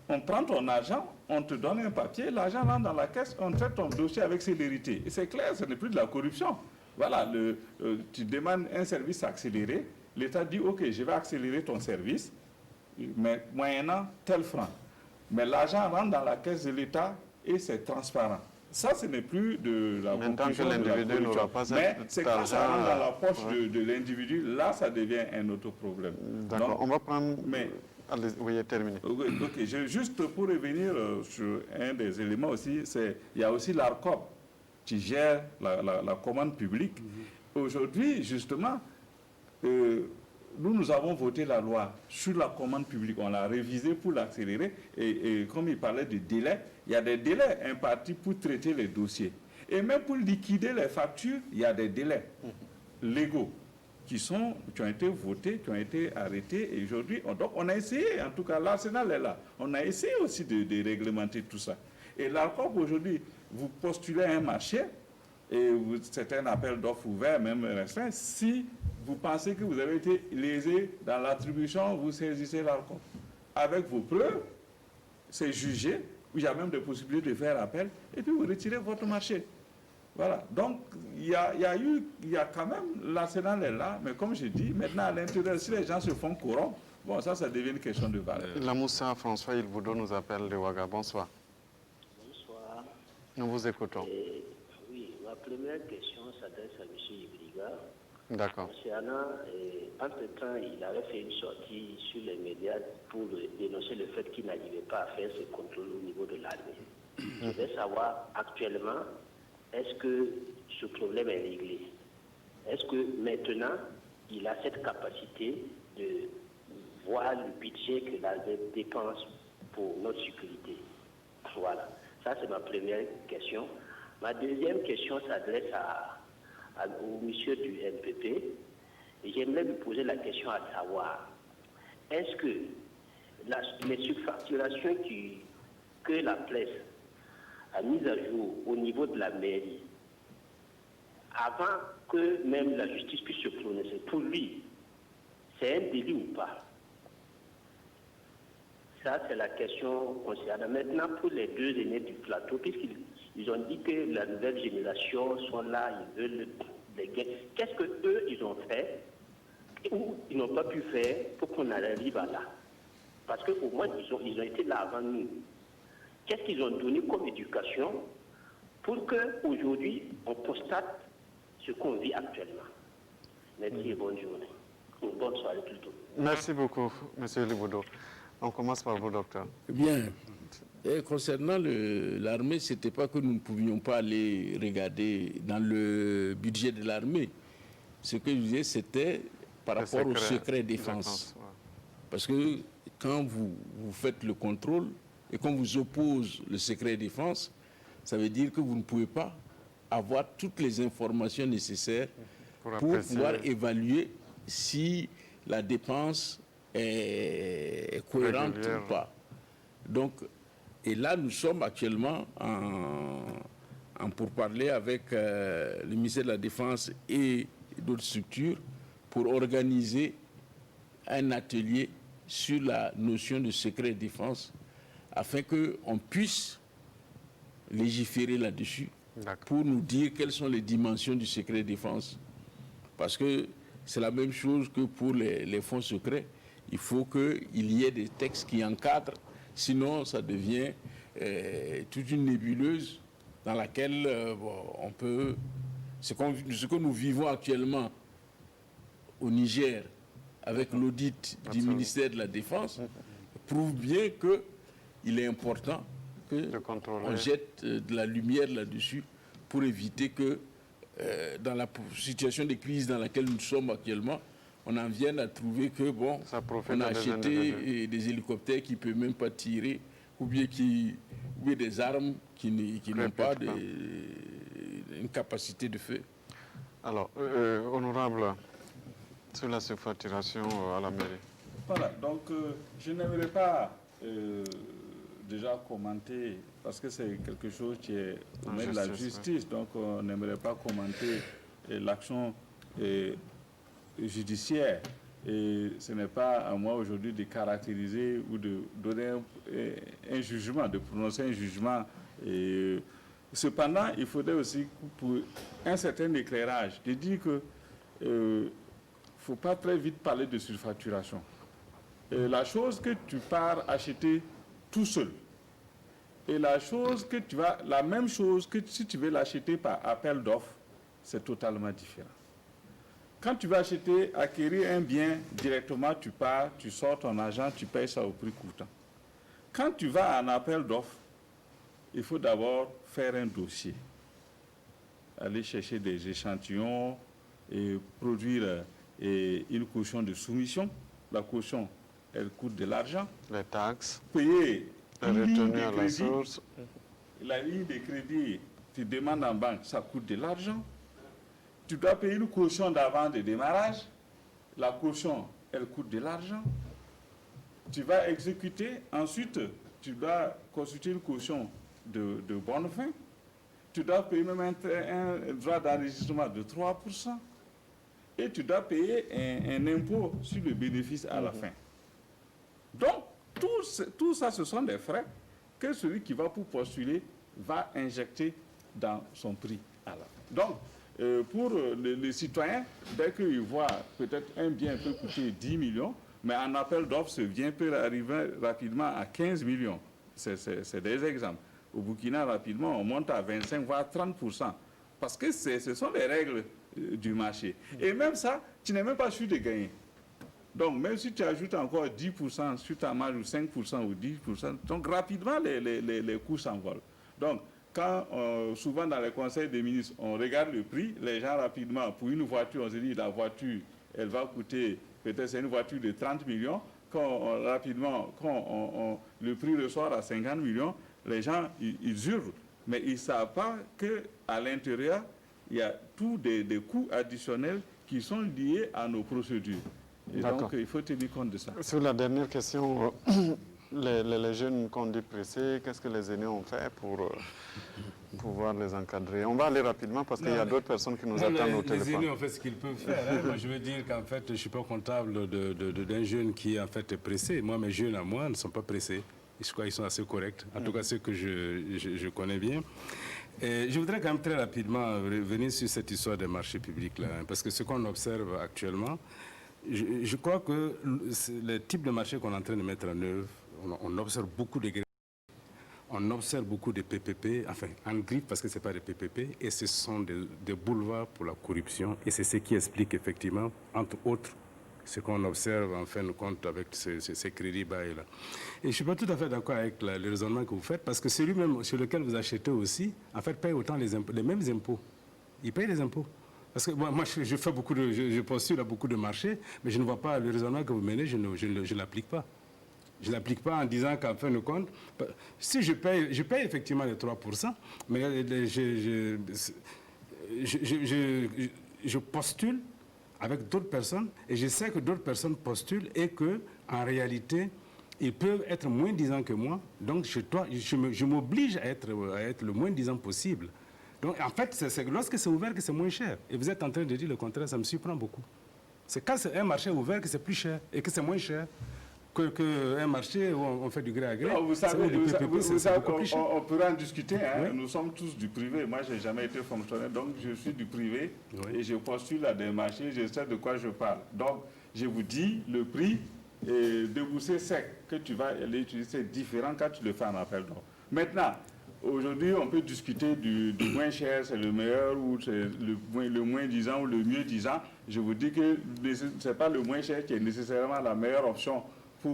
Speaker 2: On prend ton argent, on te donne un papier, l'argent rentre dans la caisse, on traite ton dossier avec célérité. Et c'est clair, ce n'est plus de la corruption. Voilà, tu demandes un service accéléré, l'État dit, OK, je vais accélérer ton service, mais moyennant tel franc. Mais l'argent rentre dans la caisse de l'État et c'est transparent. Ça, ce n'est plus de la corruption. Mais c'est quand ça rentre dans la poche de l'individu, là, ça devient un autre problème.
Speaker 1: D'accord, on va prendre... Allez, oui, terminé.
Speaker 2: Ok, juste pour revenir sur un des éléments aussi, il y a aussi l'ARCOP qui gère la commande publique. Aujourd'hui, justement, nous avons voté la loi sur la commande publique. On l'a révisée pour l'accélérer. Et comme il parlait de délais, il y a des délais impartis pour traiter les dossiers. Et même pour liquider les factures, il y a des délais légaux qui ont été votés, qui ont été arrêtés. Et aujourd'hui, donc on a essayé, en tout cas l'arsenal est là, on a essayé aussi de réglementer tout ça. Et l'ARCOP aujourd'hui, vous postulez un marché, et c'est un appel d'offres ouvert, même restreint. Si vous pensez que vous avez été lésé dans l'attribution, vous saisissez l'ARCOP. Avec vos preuves, c'est jugé, il y a même des possibilités de faire appel, et puis vous retirez votre marché. Voilà, donc il y a quand même, l'arsenal est là, mais comme je dis, maintenant à l'intérieur, si les gens se font corrompre, bon, ça devient une question de valeur.
Speaker 1: Lamoussa François Ilboudo nous appelle de Ouaga. Bonsoir.
Speaker 7: Bonsoir.
Speaker 1: Nous vous écoutons.
Speaker 7: Oui, ma première question s'adresse à M. Ibriga.
Speaker 1: D'accord.
Speaker 7: Concernant, entre-temps, il avait fait une sortie sur les médias pour dénoncer le fait qu'il n'arrivait pas à faire ce contrôle au niveau de l'armée. Je voudrais savoir actuellement, est-ce que ce problème est réglé? Est-ce que maintenant, il a cette capacité de voir le budget que l'armée dépense pour notre sécurité? Voilà, ça c'est ma première question. Ma deuxième question s'adresse au monsieur du MPP. Et j'aimerais lui poser la question à savoir, est-ce que les surfacturations que la presse a mises à jour au niveau de la mairie, avant que même la justice puisse se prononcer, pour lui, c'est un délit ou pas? Ça, c'est la question concernant. Maintenant, pour les deux aînés du plateau, puisqu'ils ont dit que la nouvelle génération sont là, ils veulent des gains. Qu'est-ce qu'eux, ils ont fait ou ils n'ont pas pu faire pour qu'on arrive à là? Parce qu'au moins, ils ont été là avant nous. Qu'est-ce qu'ils ont donné comme éducation pour qu'aujourd'hui, on constate ce qu'on vit actuellement? Merci et bonne journée. Ou bonne soirée plutôt.
Speaker 1: Merci beaucoup, M. Ilboudo. On commence par vous, docteur.
Speaker 4: Bien. Et concernant l'armée, ce n'était pas que nous ne pouvions pas aller regarder dans le budget de l'armée. Ce que je disais, c'était par rapport au secret défense.
Speaker 1: Ouais.
Speaker 4: Parce que quand vous faites le contrôle et qu'on vous oppose le secret défense, ça veut dire que vous ne pouvez pas avoir toutes les informations nécessaires pour pouvoir évaluer si la dépense est cohérente ou pas. Donc, et là, nous sommes actuellement en pourparlers avec le ministère de la Défense et d'autres structures pour organiser un atelier sur la notion de secret défense afin qu'on puisse légiférer là-dessus pour nous dire quelles sont les dimensions du secret défense. Parce que c'est la même chose que pour les fonds secrets. Il faut qu'il y ait des textes qui encadrent, sinon ça devient toute une nébuleuse dans laquelle on peut... Ce que nous vivons actuellement au Niger avec l'audit du ministère de la Défense prouve bien qu'il est important qu'on jette de la lumière là-dessus pour éviter que dans la situation de crise dans laquelle nous sommes actuellement, on en vienne à trouver que, bon, on a acheté des hélicoptères qui ne peuvent même pas tirer, ou bien des armes qui n'ont pas une capacité de feu.
Speaker 1: Alors, honorable, sur la surfacturation à la mairie.
Speaker 2: Voilà, donc je n'aimerais pas déjà commenter, parce que c'est quelque chose qui est au main de la justice, donc on n'aimerait pas commenter l'action judiciaire. Et ce n'est pas à moi aujourd'hui de caractériser ou de donner un jugement, de prononcer un jugement. Et cependant, il faudrait aussi, pour un certain éclairage, de dire que ne faut pas très vite parler de surfacturation. La chose que tu pars acheter tout seul, et la même chose que si tu veux l'acheter par appel d'offres, c'est totalement différent. Quand tu vas acquérir un bien directement, tu pars, tu sors ton argent, tu payes ça au prix coûtant. Quand tu vas en appel d'offres, il faut d'abord faire un dossier, aller chercher des échantillons et produire une caution de soumission. La caution, elle coûte de l'argent.
Speaker 1: Les taxes.
Speaker 2: Payer une ligne de
Speaker 1: à la source.
Speaker 2: La ligne de crédit, tu demandes en banque, ça coûte de l'argent. Tu dois payer une caution d'avant de démarrage. La caution, elle coûte de l'argent. Tu vas exécuter. Ensuite, tu dois constituer une caution de bonne fin. Tu dois payer même un droit d'enregistrement de 3%. Et tu dois payer un impôt sur le bénéfice à la fin. Donc, tout ça, ce sont des frais que celui qui va pour postuler va injecter dans son prix. Alors, donc, pour les citoyens, dès qu'ils voient peut-être un bien peut coûter 10 millions, mais en appel d'offres, ce bien peut arriver rapidement à 15 millions. C'est des exemples. Au Burkina, rapidement, on monte à 25, voire 30%. Parce que ce sont les règles du marché. Et même ça, tu n'es même pas sûr de gagner. Donc, même si tu ajoutes encore 10% sur ta marge, ou 5% ou 10%, donc rapidement, les coûts s'envolent. Donc, quand souvent dans les conseils des ministres, on regarde le prix, les gens rapidement, pour une voiture, on se dit la voiture, elle va coûter, peut-être c'est une voiture de 30 millions. Rapidement, le prix ressort à 50 millions, les gens, ils hurlent. Mais ils ne savent pas qu'à l'intérieur, il y a tous des coûts additionnels qui sont liés à nos procédures. Et donc, il faut tenir compte de ça.
Speaker 1: Sur la dernière question, les jeunes qu'on dit pressés, qu'est-ce que les aînés ont fait pour pouvoir les encadrer? On va aller rapidement parce qu'il y a d'autres personnes qui nous attendent au téléphone.
Speaker 3: Les aînés ont fait ce qu'ils peuvent faire. Hein. Moi, je veux dire qu'en fait, je ne suis pas comptable d'un jeune qui en fait est pressé. Moi, mes jeunes à moi ne sont pas pressés. Je crois qu'ils sont assez corrects. En tout cas, ceux que je connais bien. Et je voudrais quand même très rapidement revenir sur cette histoire des marchés publics là, hein, parce que ce qu'on observe actuellement, je crois que le type de marché qu'on est en train de mettre en œuvre, on observe beaucoup de on observe beaucoup de PPP, enfin en grippe parce que ce n'est pas des PPP, et ce sont des boulevards pour la corruption, et c'est ce qui explique effectivement, entre autres, ce qu'on observe en fin de compte avec ces crédits bails-là. Et je ne suis pas tout à fait d'accord avec le raisonnement que vous faites, parce que celui-même sur lequel vous achetez aussi, en fait, paye autant les mêmes impôts. Il paye les impôts. Parce que moi je fais je postule à beaucoup de marchés, mais je ne vois pas le raisonnement que vous menez, je ne l'applique pas. Je ne l'applique pas en disant qu'en fin de compte, si je paye effectivement les 3%, mais je postule avec d'autres personnes, et je sais que d'autres personnes postulent et qu'en réalité, ils peuvent être moins disants que moi, donc je m'oblige à être le moins disant possible. Donc en fait, c'est lorsque c'est ouvert que c'est moins cher. Et vous êtes en train de dire le contraire, ça me surprend beaucoup. C'est quand c'est un marché ouvert que c'est plus cher et que c'est moins cher qu'un marché où on fait du gré à gré.
Speaker 2: Non, vous savez, on pourra en discuter. Hein. Oui. Nous sommes tous du privé. Moi, je n'ai jamais été fonctionnaire, donc je suis du privé. Oui. Et je postule à des marchés, je sais de quoi je parle. Donc, je vous dis, le prix de bourser sec que tu vas aller utiliser, c'est différent quand tu le fais en appel d'offres. Maintenant, aujourd'hui, on peut discuter du moins cher, c'est le meilleur, ou c'est le moins disant, ou le mieux disant. Je vous dis que ce n'est pas le moins cher qui est nécessairement la meilleure option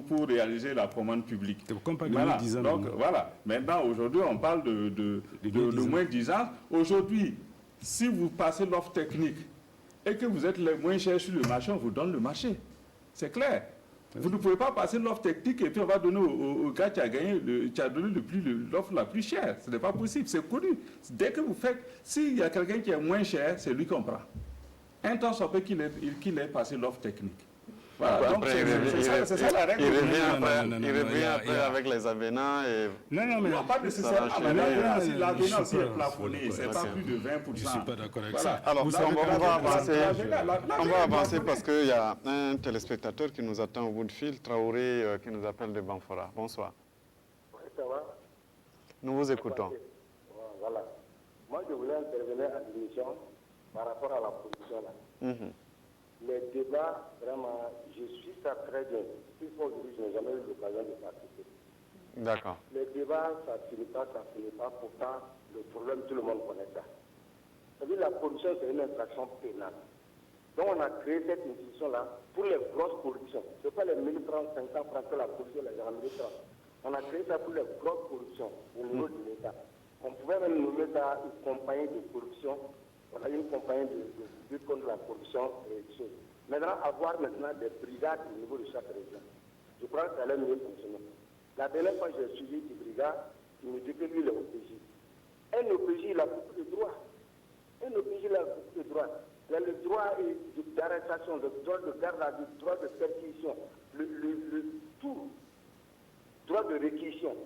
Speaker 2: pour réaliser la commande publique.
Speaker 3: Voilà.
Speaker 2: Donc, voilà. Maintenant, aujourd'hui, on parle de moins 10 ans. Aujourd'hui, si vous passez l'offre technique et que vous êtes le moins cher sur le marché, on vous donne le marché. C'est clair. Vous ne pouvez pas passer l'offre technique et puis on va donner au gars qui a gagné, qui a donné l'offre la plus chère. Ce n'est pas possible, c'est connu. Dès que vous faites, s'il y a quelqu'un qui est moins cher, c'est lui qu'on prend. Un temps soit peu qu'il ait passé l'offre technique. Voilà, donc c'est ça la règle.
Speaker 1: Il revient après avec les avenants et...
Speaker 2: Non, pas nécessairement. L'avenant, si est plafonné, c'est pas plus de 20%.
Speaker 3: Je ne suis pas d'accord avec ça.
Speaker 1: Alors, on va avancer parce qu'il y a un téléspectateur qui nous attend au bout de fil, Traoré, qui nous appelle de Banfora. Bonsoir.
Speaker 8: Oui, ça va.
Speaker 1: Nous vous écoutons.
Speaker 8: Voilà. Moi, je voulais intervenir à l'émission par rapport à la position là. Les débats, vraiment, je suis ça très bien. Il faut aujourd'hui, je n'ai jamais eu l'occasion de participer.
Speaker 1: D'accord.
Speaker 8: Les débats, ça ne finit pas. Pourtant, le problème, tout le monde connaît ça. C'est-à-dire la corruption, c'est une infraction pénale. Donc, on a créé cette institution-là pour les grosses corruptions. Ce n'est pas les 1030, 500 francs que la corruption, les gens 1030. On a créé ça pour les grosses corruptions au niveau de l'État. On pouvait même nommer ça une compagnie de corruption. On a une compagnie de lutte contre la corruption et des choses. Maintenant, avoir maintenant des brigades au niveau de chaque région. Je crois que ça allait mieux fonctionner. La dernière fois, j'ai suivi des brigades, il me dit que lui, il est OPJ. Un OPJ, il a beaucoup de droits. Un OPJ, il a beaucoup de droits. Il y a le droit d'arrestation, le droit de garde à vue, le droit de perquisition, le tout, droit de réquisition.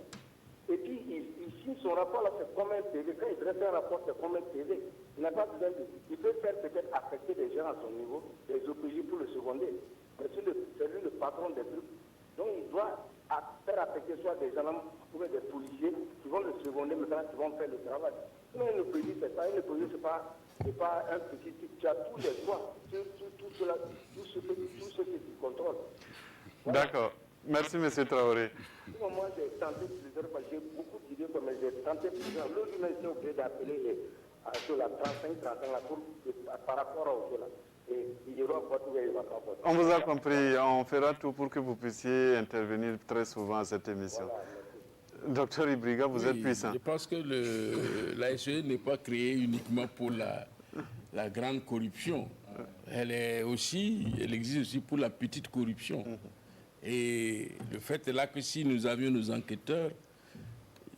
Speaker 8: Et puis, il signe son rapport, là, c'est comme un PV. Quand il dresse un rapport, c'est comme un PV. Il n'a pas besoin de... Il peut faire peut-être affecter des gens à son niveau, des OPJ pour le seconder. Mais c'est lui le patron des trucs. Donc, il doit faire affecter soit des gens ou des policiers qui vont le seconder. seconder maintenant qui vont faire le travail. Sinon, une police, c'est pas un petit type. Tu as tous les droits, tout ce que tu contrôles. Voilà.
Speaker 1: D'accord. Merci, M. Traoré.
Speaker 8: Sinon, moi, j'ai tenté plusieurs fois, j'ai beaucoup d'idées, mais j'ai tenté plusieurs. L'autre jour, j'étais obligé d'appeler sur la 35 là, par rapport au là. Et il y aura votre il va pas voter.
Speaker 1: On vous a compris. On fera tout pour que vous puissiez intervenir très souvent à cette émission.
Speaker 8: Voilà,
Speaker 1: Docteur Ibriga, vous êtes puissant.
Speaker 4: Je pense que l'ASE n'est pas créée uniquement pour la grande corruption. Elle existe aussi pour la petite corruption. Et le fait est là que si nous avions nos enquêteurs,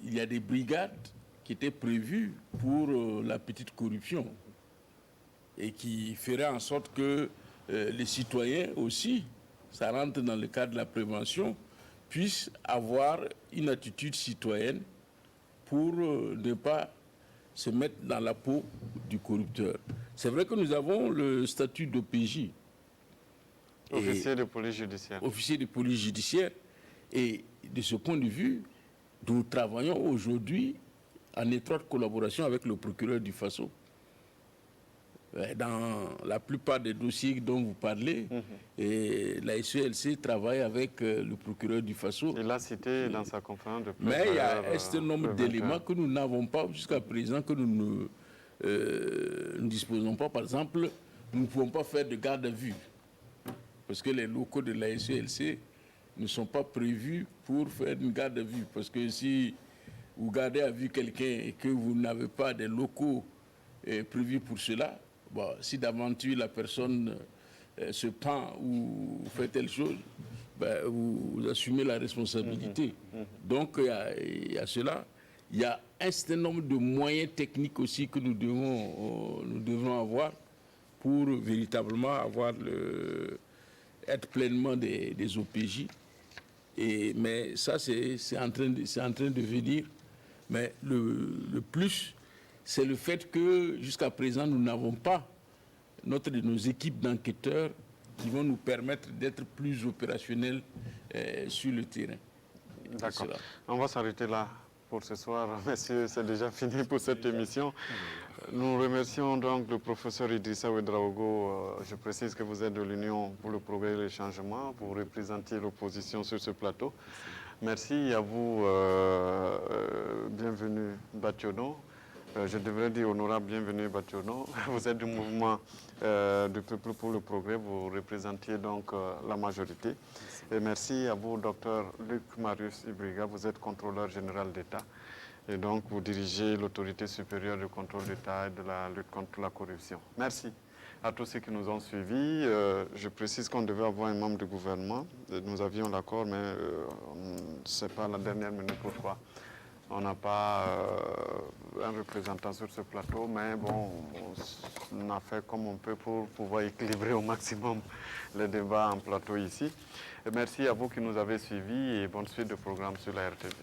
Speaker 4: il y a des brigades qui étaient prévues pour la petite corruption et qui feraient en sorte que les citoyens aussi, ça rentre dans le cadre de la prévention, puissent avoir une attitude citoyenne pour ne pas se mettre dans la peau du corrupteur. C'est vrai que nous avons le statut d'OPJ.
Speaker 1: Officier de police judiciaire.
Speaker 4: Officier de police judiciaire. Et de ce point de vue, nous travaillons aujourd'hui en étroite collaboration avec le procureur du Faso. Dans la plupart des dossiers dont vous parlez, la SELC travaille avec le procureur du Faso.
Speaker 1: Il l'a cité dans sa conférence de presse.
Speaker 4: Mais il y a un certain nombre d'éléments que nous n'avons pas jusqu'à présent, que nous ne disposons pas. Par exemple, nous ne pouvons pas faire de garde à vue. Parce que les locaux de la SELC ne sont pas prévus pour faire une garde à vue. Parce que si vous gardez à vue quelqu'un et que vous n'avez pas des locaux prévus pour cela, bon, si d'aventure la personne se pend ou fait telle chose, ben, vous assumez la responsabilité. Donc il y a cela. Il y a un certain nombre de moyens techniques aussi que nous devons avoir pour véritablement être pleinement des OPJ. Mais ça, c'est en train de venir. Mais le plus, c'est le fait que jusqu'à présent, nous n'avons pas nos équipes d'enquêteurs qui vont nous permettre d'être plus opérationnels sur le terrain.
Speaker 1: D'accord. On va s'arrêter là pour ce soir. Messieurs, c'est déjà fini pour cette émission. Nous remercions donc le professeur Idrissa Ouedraogo. Je précise que vous êtes de l'Union pour le progrès et le changement. Vous représentez l'opposition sur ce plateau. Merci à vous. Bienvenue, Bationo. Je devrais dire honorable bienvenue, Bationo. Vous êtes du mouvement du peuple pour le progrès. Vous représentiez donc la majorité. Et merci à vous, docteur Luc Marius Ibriga. Vous êtes contrôleur général d'État. Et donc, vous dirigez l'autorité supérieure de contrôle d'État et de la lutte contre la corruption. Merci à tous ceux qui nous ont suivis. Je précise qu'on devait avoir un membre du gouvernement. Nous avions l'accord, mais ce n'est pas la dernière minute pourquoi. On n'a pas un représentant sur ce plateau, mais bon, on a fait comme on peut pour pouvoir équilibrer au maximum les débats en plateau ici. Et merci à vous qui nous avez suivis et bonne suite de programme sur la RTV.